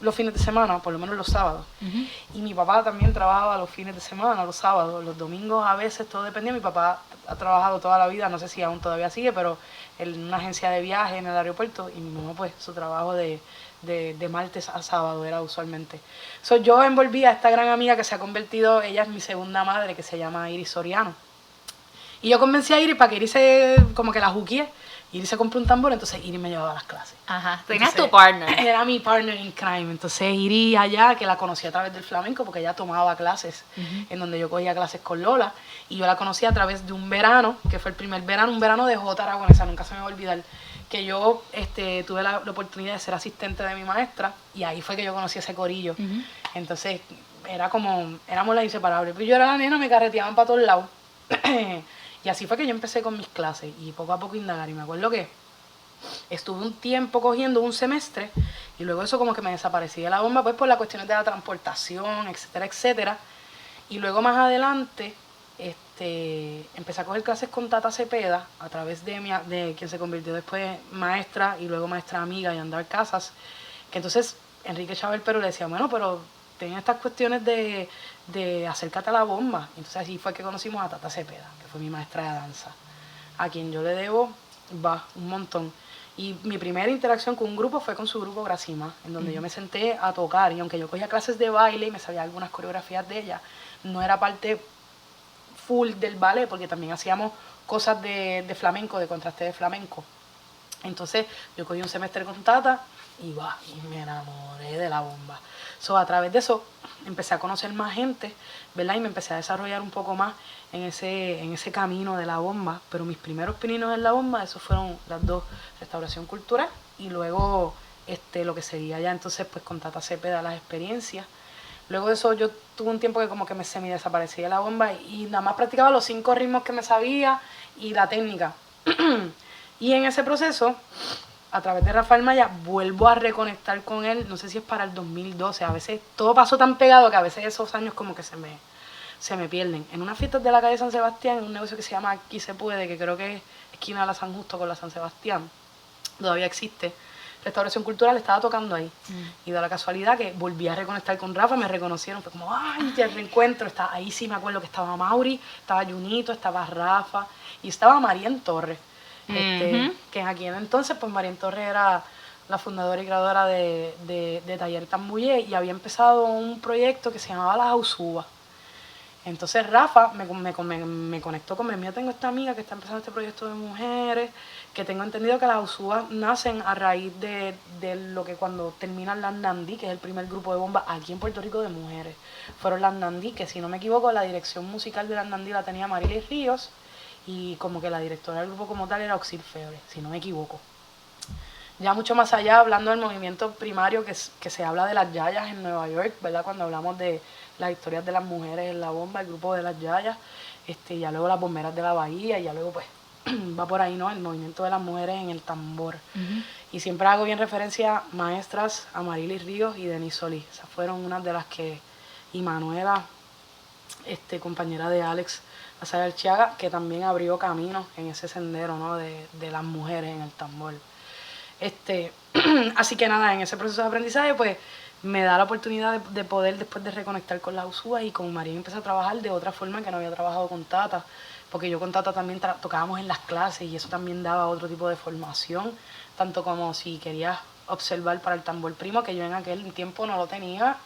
B: los fines de semana, por lo menos los sábados, y mi papá también trabajaba los fines de semana, los sábados, los domingos a veces, todo dependía. Mi papá ha trabajado toda la vida, no sé si aún todavía sigue, pero en una agencia de viaje en el aeropuerto, y mi mamá pues su trabajo de martes a sábado era usualmente. Yo envolví a esta gran amiga que se ha convertido, ella es mi segunda madre, que se llama Iris Soriano. Y yo convencí a Iris para que Iris como que la juquee. Iris se compró un tambor, entonces Iris me llevaba a las clases.
A: Ajá, tenías tu partner.
B: Era mi partner in crime. Entonces Iris allá, que la conocí a través del flamenco, porque ella tomaba clases, en donde yo cogía clases con Lola. Y yo la conocí a través de un verano, que fue el primer verano, un verano de J. Aragonesa, nunca se me va a olvidar. Que yo tuve la oportunidad de ser asistente de mi maestra, y ahí fue que yo conocí ese corillo. Entonces éramos las inseparables. Pero yo era la nena, me carreteaban para todos lados. Y así fue que yo empecé con mis clases y poco a poco indagar. Y me acuerdo que estuve un tiempo cogiendo un semestre y luego eso como que me desaparecía de la bomba, pues por las cuestiones de la transportación, etcétera, etcétera. Y luego más adelante empecé a coger clases con Tata Cepeda a través de quien se convirtió después maestra y luego maestra amiga y Andar Casas. Que entonces Enrique Chávez Pero le decía, bueno, pero tenía estas cuestiones de acércate a la bomba. Entonces así fue que conocimos a Tata Cepeda, que fue mi maestra de danza, a quien yo le debo un montón. Y mi primera interacción con un grupo fue con su grupo Gracima, en donde yo me senté a tocar, y aunque yo cogía clases de baile y me sabía algunas coreografías de ella, no era parte full del ballet, porque también hacíamos cosas de flamenco, de contraste de flamenco. Entonces yo cogí un semestre con Tata y me enamoré de la bomba. A través de eso empecé a conocer más gente, ¿verdad? Y me empecé a desarrollar un poco más en ese camino de la bomba. Pero mis primeros pininos en la bomba, esos fueron las dos, restauración cultural y luego lo que sería ya entonces pues con Tata Cepeda las experiencias. Luego de eso yo tuve un tiempo que como que me semi desaparecía la bomba y nada más practicaba los 5 ritmos que me sabía y la técnica. Y en ese proceso, a través de Rafael Maya, vuelvo a reconectar con él, no sé si es para el 2012, a veces todo pasó tan pegado que a veces esos años como que se me pierden. En unas fiestas de la calle San Sebastián, en un negocio que se llama Aquí se puede, que creo que es esquina de la San Justo con la San Sebastián, todavía existe, Restauración Cultural estaba tocando ahí. Y de la casualidad que volví a reconectar con Rafa, me reconocieron, fue como, ¡ay, qué reencuentro! Ahí sí me acuerdo que estaba Mauri, estaba Junito, estaba Rafa y estaba Marien Torres. Que en aquel entonces pues Marien Torres era la fundadora y creadora de Taller Tambullé y había empezado un proyecto que se llamaba Las Ausubas. Entonces Rafa me conectó con mira, tengo esta amiga que está empezando este proyecto de mujeres, que tengo entendido que las Ausubas nacen a raíz de lo que cuando terminan las Nandí, que es el primer grupo de bomba aquí en Puerto Rico de mujeres, fueron las Nandí, que si no me equivoco la dirección musical de las Nandí la tenía Marilis Ríos, y como que la directora del grupo como tal era Oxil Febre, si no me equivoco. ya mucho más allá, hablando del movimiento primario que se habla de las yayas en Nueva York, ¿verdad? Cuando hablamos de las historias de las mujeres en la bomba, el grupo de las yayas, ya luego las bomberas de la bahía, y ya luego pues va por ahí, ¿no? El movimiento de las mujeres en el tambor. Y siempre hago bien referencia a maestras, a Marilis Ríos y Denise Solís. Esas fueron unas de las que, y Manuela, compañera de Alex Azar Chiaga, que también abrió camino en ese sendero, ¿no? de las mujeres en el tambor. Así que nada, en ese proceso de aprendizaje pues me da la oportunidad de poder después de reconectar con la USUA, y con María empecé a trabajar de otra forma que no había trabajado con Tata, porque yo con Tata también tocábamos en las clases y eso también daba otro tipo de formación, tanto como si querías observar para el tambor primo, que yo en aquel tiempo no lo tenía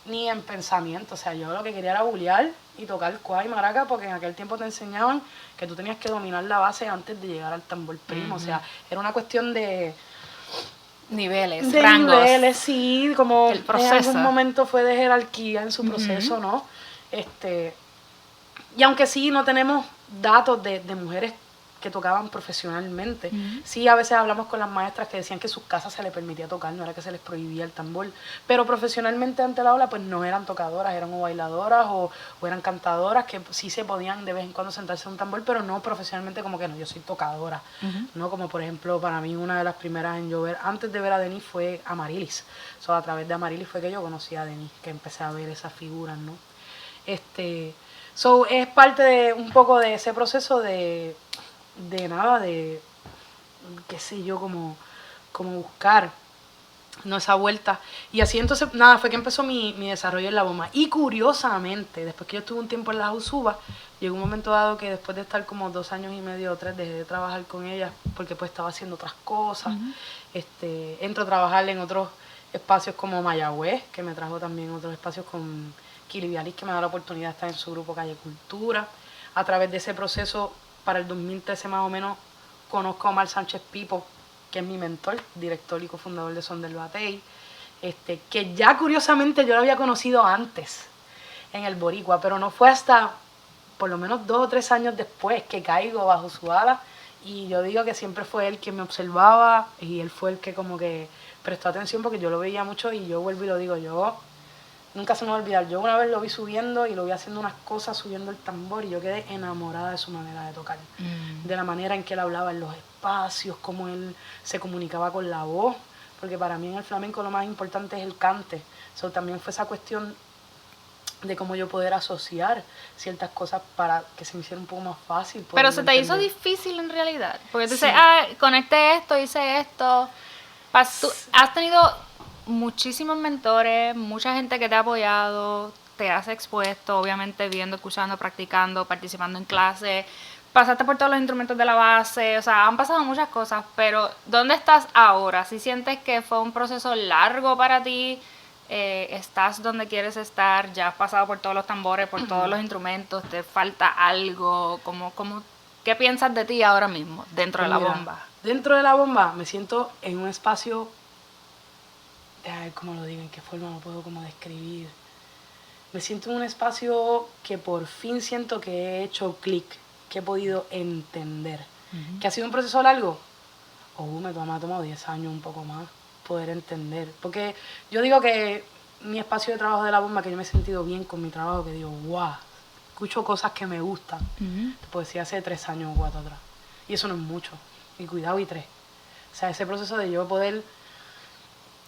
B: ni en pensamiento. O sea, yo lo que quería era bulear y tocar cuá y maraca, porque en aquel tiempo te enseñaban que tú tenías que dominar la base antes de llegar al tambor primo. O sea, era una cuestión de
A: niveles,
B: de
A: rangos.
B: niveles, sí, como
A: el proceso.
B: en algún momento fue de jerarquía en su proceso, ¿no? Y aunque sí no tenemos datos de mujeres que tocaban profesionalmente, sí a veces hablamos con las maestras que decían que sus casas se les permitía tocar, no era que se les prohibía el tambor, pero profesionalmente ante la ola pues no eran tocadoras, eran o bailadoras o eran cantadoras, que sí se podían de vez en cuando sentarse en un tambor, pero no profesionalmente, como que no, yo soy tocadora, ¿no? Como por ejemplo para mí una de las primeras en yo ver, antes de ver a Denise, fue Amarilis. A través de Amarilis fue que yo conocí a Denise, que empecé a ver esas figuras, ¿no? Es parte de un poco de ese proceso de nada, de qué sé yo, como buscar, no, esa vuelta. Y así entonces, nada, fue que empezó mi desarrollo en la bomba. Y curiosamente, después que yo estuve un tiempo en la USUBA, llegó un momento dado que después de estar como 2 años y medio o 3, dejé de trabajar con ella porque pues estaba haciendo otras cosas. Entro a trabajar en otros espacios como Mayagüez, que me trajo también otros espacios con Kili Vialis, que me da la oportunidad de estar en su grupo Calle Cultura. A través de ese proceso, para el 2013 más o menos, conozco a Omar Sánchez Pipo, que es mi mentor, director y cofundador de Son del Batey, que ya curiosamente yo lo había conocido antes en el Boricua, pero no fue hasta por lo menos 2 o 3 años después que caigo bajo su ala, y yo digo que siempre fue él quien me observaba y él fue el que como que prestó atención, porque yo lo veía mucho, y yo vuelvo y lo digo, yo nunca se me va a olvidar, yo una vez lo vi subiendo y lo vi haciendo unas cosas, subiendo el tambor, y yo quedé enamorada de su manera de tocar, de la manera en que él hablaba en los espacios, cómo él se comunicaba con la voz, porque para mí en el flamenco lo más importante es el cante. También fue esa cuestión de cómo yo poder asociar ciertas cosas para que se me hiciera un poco más fácil.
A: Pero se te hizo difícil en realidad, porque tú
B: Sí.
A: dices, conecté esto, hice esto. Tú has tenido muchísimos mentores, mucha gente que te ha apoyado, te has expuesto, obviamente viendo, escuchando, practicando, participando en clases, pasaste por todos los instrumentos de la base, o sea, han pasado muchas cosas, pero ¿dónde estás ahora? ¿Si sientes que fue un proceso largo para ti? ¿Estás donde quieres estar? ¿Ya has pasado por todos los tambores, por todos los instrumentos? ¿Te falta algo? ¿Qué piensas de ti ahora mismo dentro de la bomba?
B: Dentro de la bomba me siento en un espacio, ¿cómo lo digo? ¿En qué forma lo puedo como describir? Me siento en un espacio que por fin siento que he hecho clic, que he podido entender. ¿Que ha sido un proceso largo? Me ha tomado 10 años, un poco más, poder entender. Porque yo digo que mi espacio de trabajo de la bomba, que yo me he sentido bien con mi trabajo, que digo, wow, escucho cosas que me gustan. Te puedo decir, hace 3 años o 4 atrás. Y eso no es mucho. Y cuidado, y 3. O sea, ese proceso de yo poder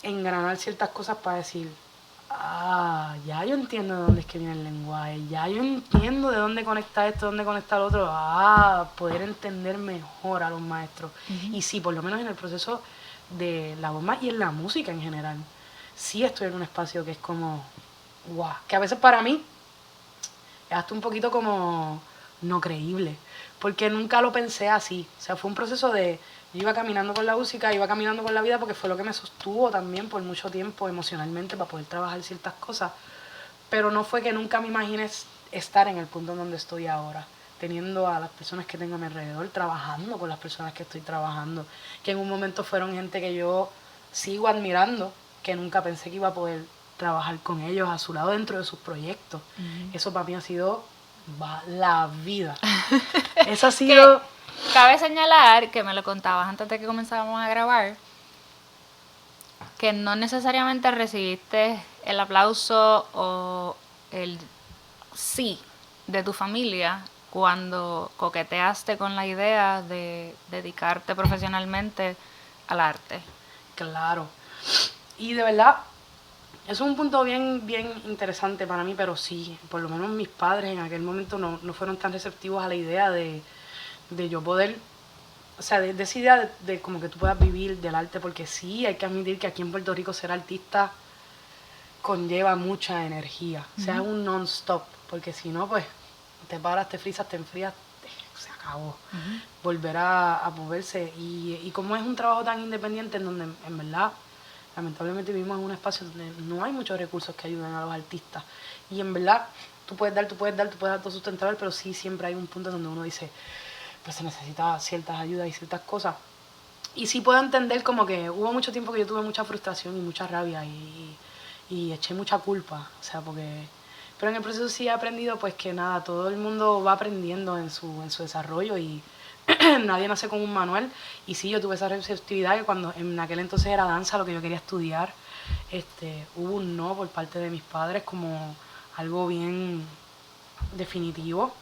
B: engranar ciertas cosas para decir, ya yo entiendo de dónde es que viene el lenguaje, ya yo entiendo de dónde conecta esto, dónde conecta el otro, poder entender mejor a los maestros. Y sí, por lo menos en el proceso de la bomba y en la música en general, sí estoy en un espacio que es como, wow, que a veces para mí es hasta un poquito como no creíble, porque nunca lo pensé así. O sea, fue un proceso de, yo iba caminando con la música, iba caminando con la vida, porque fue lo que me sostuvo también por mucho tiempo emocionalmente para poder trabajar ciertas cosas, pero no fue que nunca me imaginé estar en el punto en donde estoy ahora, teniendo a las personas que tengo a mi alrededor, trabajando con las personas que estoy trabajando, que en un momento fueron gente que yo sigo admirando, que nunca pensé que iba a poder trabajar con ellos a su lado dentro de sus proyectos. Eso para mí ha sido la vida. Eso ha sido...
A: Cabe señalar, que me lo contabas antes de que comenzábamos a grabar, que no necesariamente recibiste el aplauso o el sí de tu familia cuando coqueteaste con la idea de dedicarte profesionalmente al arte.
B: Claro. Y de verdad, eso es un punto bien, bien interesante para mí, pero sí, por lo menos mis padres en aquel momento no fueron tan receptivos a la idea de yo poder, o sea, de esa idea de como que tú puedas vivir del arte, porque sí, hay que admitir que aquí en Puerto Rico ser artista conlleva mucha energía, o sea, es un non-stop, porque si no, pues, te paras, te frizas, te enfrías, se acabó. Volver a moverse, y como es un trabajo tan independiente en donde, en verdad, lamentablemente vivimos en un espacio donde no hay muchos recursos que ayuden a los artistas, y en verdad, tú puedes dar todo sustentable, pero sí siempre hay un punto donde uno dice, pues se necesita ciertas ayudas y ciertas cosas. Y sí puedo entender como que hubo mucho tiempo que yo tuve mucha frustración y mucha rabia y eché mucha culpa, o sea, porque... Pero en el proceso sí he aprendido pues que nada, todo el mundo va aprendiendo en su desarrollo y nadie nace con un manual. Y sí, yo tuve esa receptividad que cuando en aquel entonces era danza lo que yo quería estudiar, hubo un no por parte de mis padres como algo bien definitivo.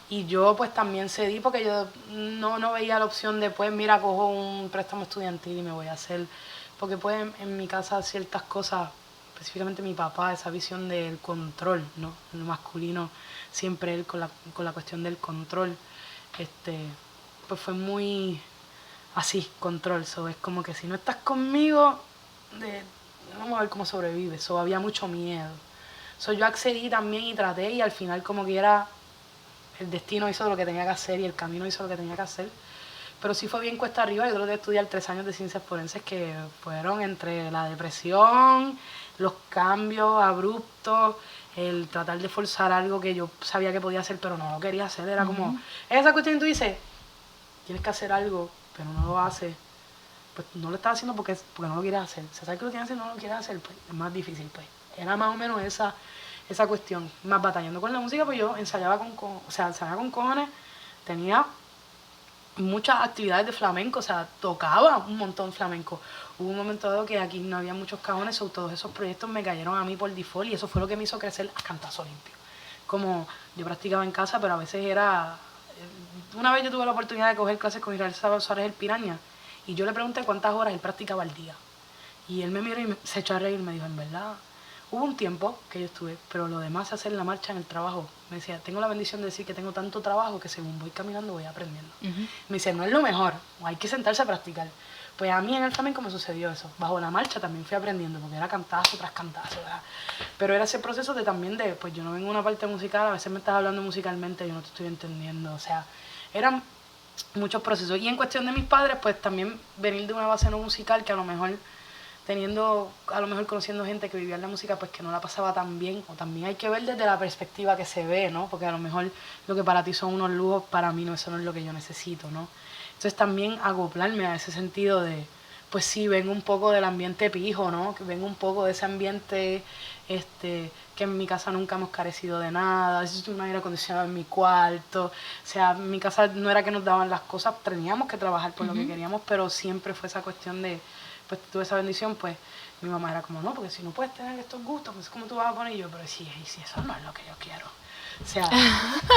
B: Y yo pues también cedí porque yo no veía la opción de pues mira, cojo un préstamo estudiantil y me voy a hacer, porque pues en mi casa ciertas cosas, específicamente mi papá, esa visión del control, ¿no? El masculino, siempre él con la cuestión del control, pues fue muy así, control. So, es como que si no estás conmigo, vamos a ver cómo sobrevives. So, había mucho miedo. So, yo accedí también y traté, y al final como que era el destino hizo lo que tenía que hacer y el camino hizo lo que tenía que hacer. Pero sí fue bien cuesta arriba. Yo tuve que estudiar 3 años de ciencias forenses que fueron entre la depresión, los cambios abruptos, el tratar de forzar algo que yo sabía que podía hacer pero no lo quería hacer. Era como, esa cuestión que tú dices, tienes que hacer algo pero no lo haces, pues no lo estás haciendo porque no lo quieres hacer. Si sabes que lo tienes que hacer y no lo quieres hacer, pues es más difícil. Pues era más o menos esa cuestión. Más batallando con la música, pues yo ensayaba con cojones, tenía muchas actividades de flamenco, o sea, tocaba un montón flamenco. Hubo un momento dado que aquí no había muchos cajones, o todos esos proyectos me cayeron a mí por default, y eso fue lo que me hizo crecer a cantazo limpio. Como yo practicaba en casa, pero a veces era... Una vez yo tuve la oportunidad de coger clases con Israel Suárez el Piraña, y yo le pregunté cuántas horas él practicaba al día. Y él me miró y se echó a reír y me dijo, en verdad, hubo un tiempo que yo estuve, pero lo demás hacer la marcha en el trabajo. Me decía, tengo la bendición de decir que tengo tanto trabajo que según voy caminando voy aprendiendo. Me dice, no es lo mejor, hay que sentarse a practicar. Pues a mí en el flamenco me sucedió eso. Bajo la marcha también fui aprendiendo, porque era cantazo tras cantazo, ¿verdad? Pero era ese proceso de también de, pues yo no vengo de una parte musical, a veces me estás hablando musicalmente y yo no te estoy entendiendo. O sea, eran muchos procesos. Y en cuestión de mis padres, pues también venir de una base no musical, que a lo mejor conociendo gente que vivía en la música, pues que no la pasaba tan bien, o también hay que ver desde la perspectiva que se ve, ¿no? Porque a lo mejor lo que para ti son unos lujos, para mí no, eso no es lo que yo necesito, ¿no? Entonces también acoplarme a ese sentido de, pues sí, vengo un poco del ambiente pijo, ¿no? Que vengo un poco de ese ambiente, que en mi casa nunca hemos carecido de nada, es un aire acondicionado en mi cuarto, o sea, en mi casa no era que nos daban las cosas, teníamos que trabajar por lo que queríamos, pero siempre fue esa cuestión de, pues tuve esa bendición, pues mi mamá era como, no, porque si no puedes tener estos gustos, pues ¿cómo tú vas a poner? Y yo, pero sí, eso no es lo que yo quiero. O sea,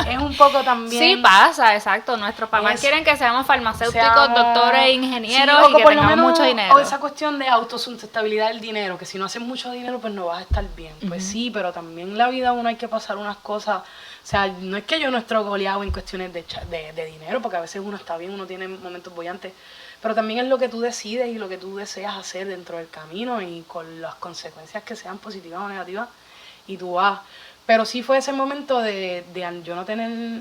B: es un poco también...
A: Sí pasa, exacto. Nuestros papás quieren que seamos farmacéuticos, doctores, ingenieros,
B: sí,
A: y que tengamos mucho dinero.
B: O esa cuestión de autosustentabilidad del dinero, que si no haces mucho dinero, pues no vas a estar bien. Pues sí, pero también en la vida uno hay que pasar unas cosas... O sea, no es que yo no esté goleado en cuestiones de dinero, porque a veces uno está bien, uno tiene momentos bollantes, pero también es lo que tú decides y lo que tú deseas hacer dentro del camino y con las consecuencias que sean positivas o negativas, y tú vas... Pero sí fue ese momento de yo no tener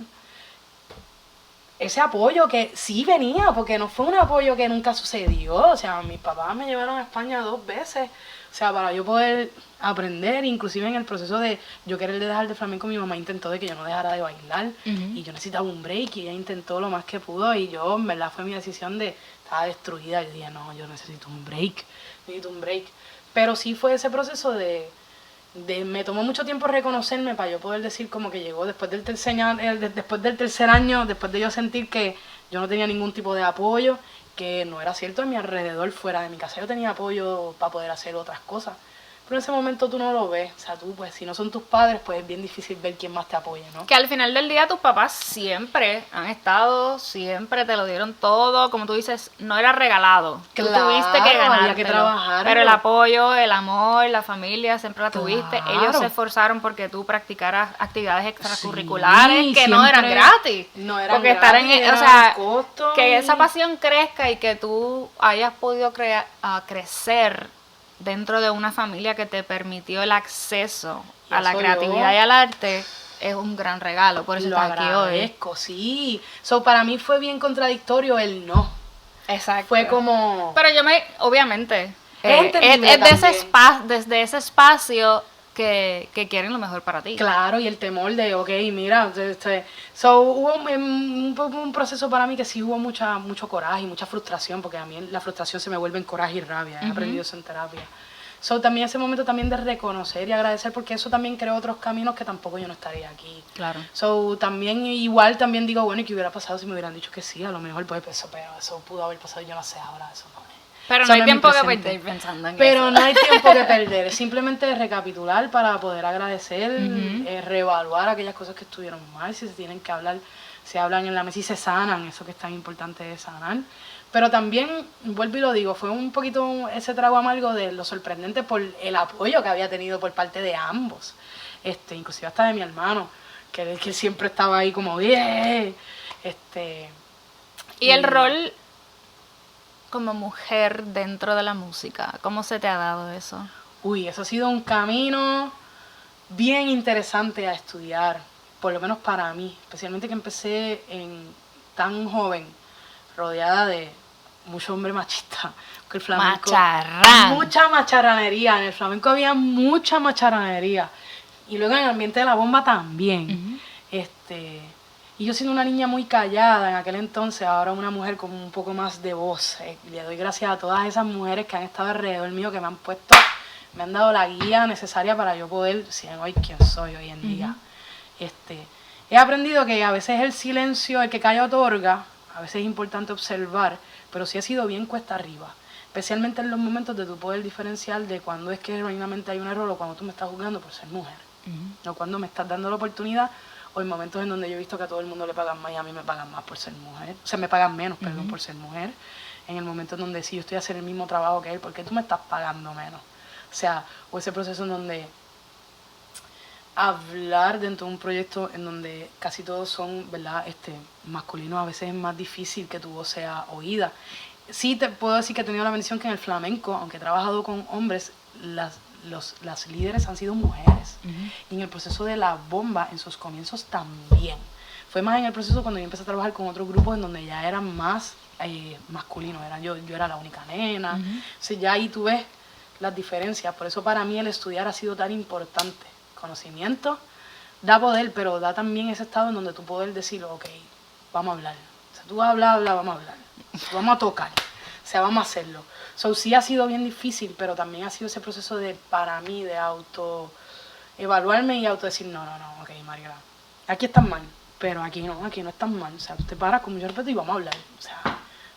B: ese apoyo que sí venía, porque no fue un apoyo que nunca sucedió. O sea, mis papás me llevaron a España 2 veces, o sea, para yo poder aprender, inclusive en el proceso de yo querer dejar de flamenco, mi mamá intentó de que yo no dejara de bailar, y yo necesitaba un break, y ella intentó lo más que pudo, y yo, en verdad, fue mi decisión estaba destruida, yo dije, no, yo necesito un break. Pero sí fue ese proceso me tomó mucho tiempo reconocerme para yo poder decir como que llegó después del tercer año, después de yo sentir que yo no tenía ningún tipo de apoyo, que no era cierto a mi alrededor, fuera de mi casa yo tenía apoyo para poder hacer otras cosas. Pero en ese momento tú no lo ves, o sea, tú pues si no son tus padres, pues es bien difícil ver quién más te apoya, ¿no?
A: Que al final del día tus papás siempre han estado, siempre te lo dieron todo, como tú dices, no era regalado.
B: Claro,
A: tú tuviste que ganártelo,
B: había que trabajarlo.
A: pero el apoyo, el amor, la familia siempre la tuviste.
B: Claro.
A: Ellos se esforzaron porque tú practicaras actividades extracurriculares
B: Sí,
A: que no eran
B: siempre
A: gratis.
B: no eran
A: porque
B: gratis,
A: estar en,
B: eran
A: o sea,
B: costo
A: que
B: y-
A: esa pasión crezca y que tú hayas podido crecer dentro de una familia que te permitió el acceso
B: Y
A: a la
B: eso
A: creatividad
B: yo
A: y al arte es un gran regalo, por eso
B: lo
A: estás aquí hoy.
B: agradezco, sí. So, para mí fue bien contradictorio el no.
A: Exacto.
B: Fue como...
A: Pero yo obviamente,
B: Es entendible
A: es de ese
B: también.
A: desde ese espacio que quieren lo mejor para ti.
B: Claro, y el temor de, ok, mira, so, hubo un proceso para mí que sí hubo mucho coraje y mucha frustración, porque a mí la frustración se me vuelve en coraje y rabia, he aprendido eso en terapia. So, también ese momento también de reconocer y agradecer, porque eso también creó otros caminos que tampoco yo no estaría aquí.
A: Claro.
B: So, también, igual también digo, bueno, ¿y qué hubiera pasado si me hubieran dicho que sí? A lo mejor, pues, pero eso pudo haber pasado, yo no sé ahora, eso no es.
A: Pero
B: Eso
A: no hay
B: no es mi
A: tiempo que
B: presente.
A: perder pensando en
B: Pero
A: eso.
B: no hay tiempo que perder, es simplemente recapitular para poder agradecer, reevaluar aquellas cosas que estuvieron mal, si se tienen que hablar, se hablan en la mesa y se sanan, eso que es tan importante de sanar. Pero también, vuelvo y lo digo, fue un poquito ese trago amargo de lo sorprendente por el apoyo que había tenido por parte de ambos, inclusive hasta de mi hermano, que siempre estaba ahí como, bien,
A: Y el rol como mujer dentro de la música, ¿cómo se te ha dado eso?
B: Uy, eso ha sido un camino bien interesante a estudiar, por lo menos para mí, especialmente que empecé tan joven, rodeada de mucho hombre machista. Porque el flamenco,
A: Macharrán.
B: mucha macharranería, en el flamenco había mucha macharranería. Y luego en el ambiente de la bomba también. Y yo siendo una niña muy callada en aquel entonces, ahora una mujer con un poco más de voz. Le doy gracias a todas esas mujeres que han estado alrededor mío, que me han dado la guía necesaria para yo poder ser hoy quien soy hoy en día. He aprendido que a veces el silencio, el que calla otorga, a veces es importante observar, pero sí ha sido bien cuesta arriba. Especialmente en los momentos de tu poder diferenciar de cuando es que genuinamente hay un error o cuando tú me estás juzgando por ser mujer. O cuando me estás dando la oportunidad, o en momentos en donde yo he visto que a todo el mundo le pagan más y a mí me pagan más por ser mujer. O sea, me pagan menos, perdón, por ser mujer. En el momento en donde si yo estoy haciendo el mismo trabajo que él, ¿por qué tú me estás pagando menos? O sea, o ese proceso en donde hablar dentro de un proyecto en donde casi todos son, ¿verdad? Masculinos, a veces es más difícil que tu voz sea oída. Sí te puedo decir que he tenido la bendición que en el flamenco, aunque he trabajado con hombres, las líderes han sido mujeres. Y en el proceso de la bomba, en sus comienzos también. Fue más en el proceso cuando yo empecé a trabajar con otros grupos en donde ya eran más masculinos. Yo era la única nena. O sea, ya ahí tú ves las diferencias. Por eso para mí el estudiar ha sido tan importante. Conocimiento da poder, pero da también ese estado en donde tú puedes decir, ok, vamos a hablar. O sea, tú vas a hablar, vamos a hablar. Vamos a tocar. O sea, vamos a hacerlo. So, sí ha sido bien difícil, pero también ha sido ese proceso para mí, de evaluarme y decir, no, ok, Mariela, aquí estás mal, pero aquí no estás mal. O sea, tú te paras con mucho respeto y vamos a hablar. O sea,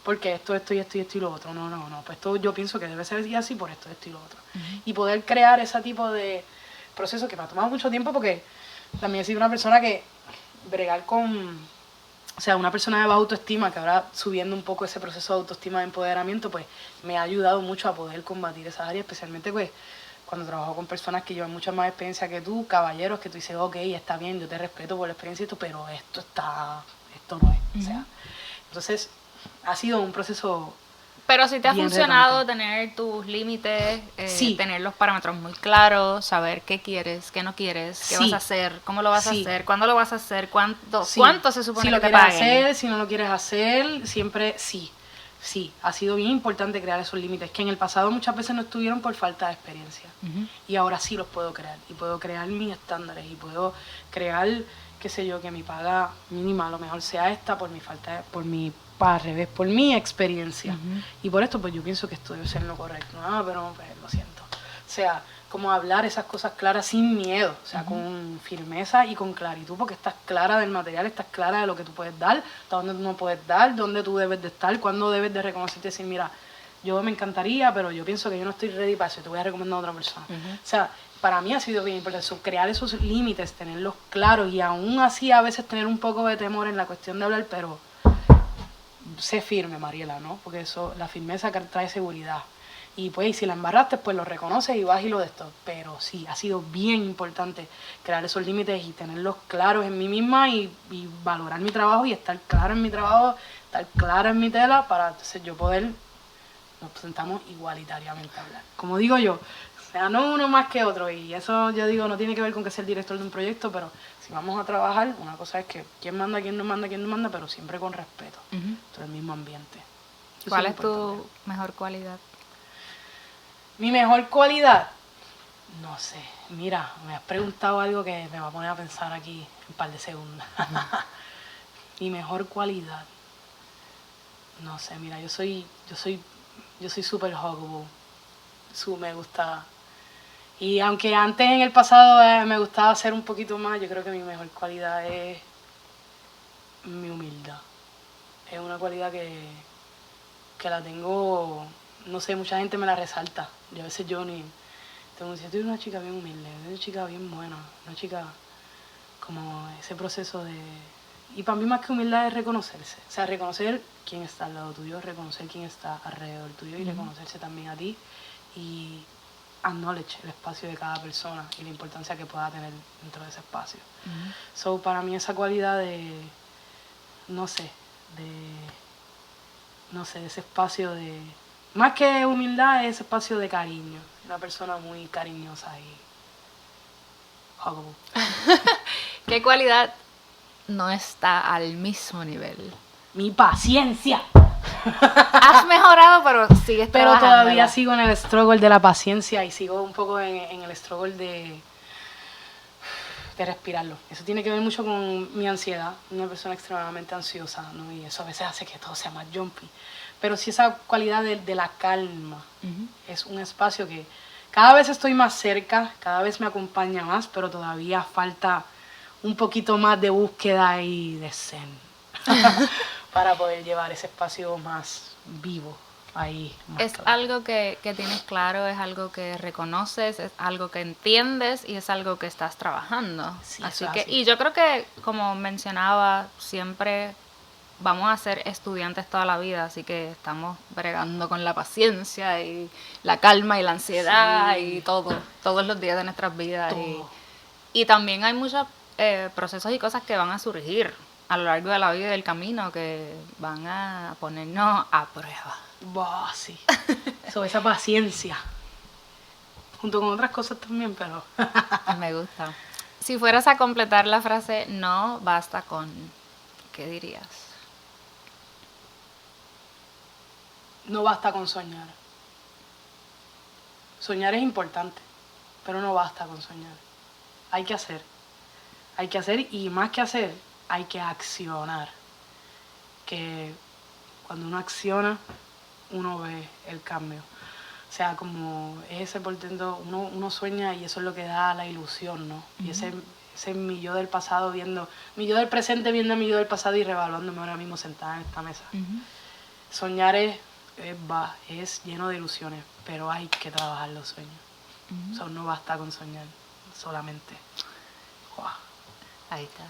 B: porque esto y lo otro. No, pues esto yo pienso que debe ser así por esto y lo otro. Y poder crear ese tipo de proceso que me ha tomado mucho tiempo, porque también he sido una persona que bregar con, o sea, una persona de baja autoestima, que ahora subiendo un poco ese proceso de autoestima, de empoderamiento, pues me ha ayudado mucho a poder combatir esas áreas, especialmente pues cuando trabajo con personas que llevan mucha más experiencia que tú, caballeros, que tú dices, ok, está bien, yo te respeto por la experiencia y esto, pero esto no es. O sea, entonces ha sido un proceso.
A: Pero si te ha
B: bien
A: funcionado
B: retante.
A: tener tus límites,
B: Sí.
A: tener los parámetros muy claros, saber qué quieres, qué no quieres, qué
B: Sí.
A: vas a hacer, cómo lo vas a
B: Sí.
A: hacer, cuándo lo vas a hacer, cuánto
B: Sí.
A: se supone
B: si
A: que
B: lo
A: te
B: quieres
A: paguen.
B: hacer, si no lo quieres hacer, siempre sí. Ha sido bien importante crear esos límites, que en el pasado muchas veces no estuvieron por falta de experiencia. Y ahora sí los puedo crear. Y puedo crear mis estándares. Y puedo crear, qué sé yo, que mi paga mínima a lo mejor sea esta por mi al revés, por mi experiencia. Y por esto pues yo pienso que esto debe ser lo correcto. Pero pues, lo siento. O sea, como hablar esas cosas claras sin miedo, o sea, con firmeza y con claritud, porque estás clara del material, estás clara de lo que tú puedes dar, hasta dónde tú no puedes dar, dónde tú debes de estar, cuándo debes de reconocerte y decir, mira, yo me encantaría, pero yo pienso que yo no estoy ready para eso, te voy a recomendar a otra persona. O sea, para mí ha sido bien importante eso, crear esos límites, tenerlos claros y aún así a veces tener un poco de temor en la cuestión de hablar, pero sé firme, Mariela, ¿no? Porque eso, la firmeza trae seguridad. Y pues si la embarraste, pues lo reconoces y vas y lo de esto. Pero sí, ha sido bien importante crear esos límites y tenerlos claros en mí misma y valorar mi trabajo y estar clara en mi trabajo, estar clara en mi tela para entonces yo poder, nos presentamos igualitariamente a hablar. Como digo yo, o sea, no uno más que otro. Y eso yo digo, no tiene que ver con que sea el director de un proyecto, pero si vamos a trabajar, una cosa es que quién manda, quién no manda, quién no manda, pero siempre con respeto, todo el mismo ambiente. Eso
A: ¿Cuál
B: es
A: es tu mejor cualidad?
B: Mi mejor cualidad, no sé, mira, me has preguntado algo que me va a poner a pensar aquí un par de segundos. Mi mejor cualidad, no sé, mira, yo soy súper huggable, me gusta. Y aunque antes en el pasado me gustaba hacer un poquito más, yo creo que mi mejor cualidad es mi humildad. Es una cualidad que la tengo, no sé, mucha gente me la resalta. Y a veces yo ni tengo que decir, tú eres una chica bien humilde, eres una chica bien buena, una chica como ese proceso de... Y para mí más que humildad es reconocerse. O sea, reconocer quién está al lado tuyo, reconocer quién está alrededor tuyo y reconocerse también a ti. Y acknowledge el espacio de cada persona y la importancia que pueda tener dentro de ese espacio. So, para mí esa cualidad de, no sé, ese espacio de, más que humildad, es ese espacio de cariño. Una persona muy cariñosa y huggable.
A: ¿Qué cualidad no está al mismo nivel?
B: Mi paciencia.
A: Has mejorado, pero sigues
B: Pero
A: trabajándola.
B: todavía sigo en el struggle de la paciencia y sigo un poco en el struggle de respirarlo. Eso tiene que ver mucho con mi ansiedad, una persona extremadamente ansiosa, ¿no? Y eso a veces hace que todo sea más jumpy. Pero sí esa cualidad de la calma es un espacio que cada vez estoy más cerca, cada vez me acompaña más, pero todavía falta un poquito más de búsqueda y de zen para poder llevar ese espacio más vivo. Ahí,
A: es
B: claro.
A: Algo que tienes claro, es algo que reconoces, es algo que entiendes y es algo que estás trabajando.
B: Sí,
A: así
B: eso
A: que,
B: es así.
A: y yo creo que, como mencionaba, siempre vamos a ser estudiantes toda la vida, así que estamos bregando con la paciencia y la calma y la ansiedad y todo, todos los días de nuestras vidas. Y también hay muchos procesos y cosas que van a surgir a lo largo de la vida y del camino que van a ponernos a prueba.
B: Bah, sí. Esa paciencia. Junto con otras cosas también, pero...
A: Me gusta. Si fueras a completar la frase no basta con, ¿qué dirías?
B: No basta con soñar. Soñar es importante, pero no basta con soñar. Hay que hacer. Hay que hacer y más que hacer, hay que accionar. Que cuando uno acciona, uno ve el cambio. O sea, como es ese portento, uno sueña y eso es lo que da la ilusión, ¿no? Y ese mi yo del pasado viendo, mi yo del presente viendo a mi yo del pasado y revaluándome ahora mismo sentada en esta mesa. Soñar es lleno de ilusiones, pero hay que trabajar los sueños. No basta con soñar solamente. Wow.
A: Ahí está.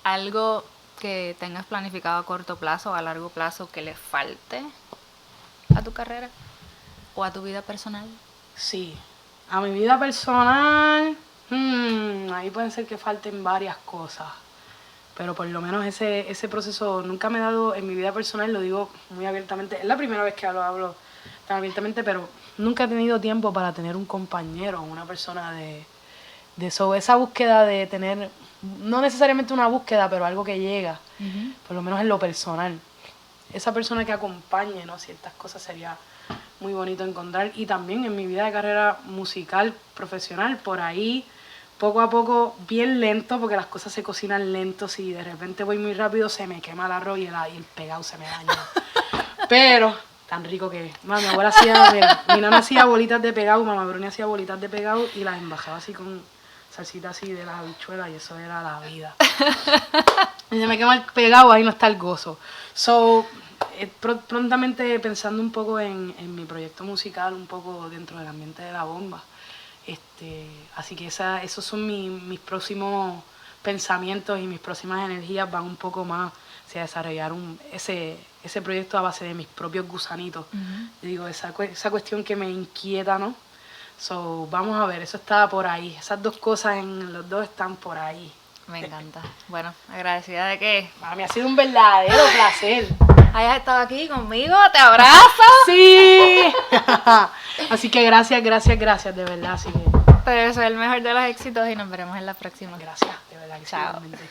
A: ¿Algo que tengas planificado a corto plazo o a largo plazo que le falte a tu carrera o a tu vida personal?
B: Sí, a mi vida personal, ahí pueden ser que falten varias cosas, pero por lo menos ese proceso nunca me he dado en mi vida personal, lo digo muy abiertamente, es la primera vez que hablo tan abiertamente, pero nunca he tenido tiempo para tener un compañero, una persona de eso, esa búsqueda de tener, no necesariamente una búsqueda, pero algo que llega, por lo menos en lo personal. Esa persona que acompañe, ¿no? Ciertas cosas sería muy bonito encontrar. Y también en mi vida de carrera musical, profesional, por ahí, poco a poco, bien lento, porque las cosas se cocinan lento. Si de repente voy muy rápido, se me quema el arroz y el pegado se me daña. Pero tan rico que es. Mi abuela hacía, mira, mi nana hacía bolitas de pegado, mamá Bruni hacía bolitas de pegado y las embajaba así con salsita así de las habichuelas y eso era la vida. Y se me quema el pegado, ahí no está el gozo. So, prontamente pensando un poco en mi proyecto musical, un poco dentro del ambiente de la bomba. Así que esos son mis próximos pensamientos y mis próximas energías van un poco más hacia desarrollar ese proyecto a base de mis propios gusanitos. Yo digo, esa cuestión que me inquieta, ¿no? So, vamos a ver, eso está por ahí. Esas dos cosas en los dos están por ahí.
A: Me encanta. Bueno, agradecida de que
B: Para mí ha sido un verdadero placer.
A: hayas estado aquí conmigo. Te abrazo.
B: ¡Sí! Así que gracias, de verdad. Así que
A: Te deseo el mejor de los éxitos y nos veremos en la próxima.
B: gracias, de verdad que sí,
A: Chao.
B: realmente.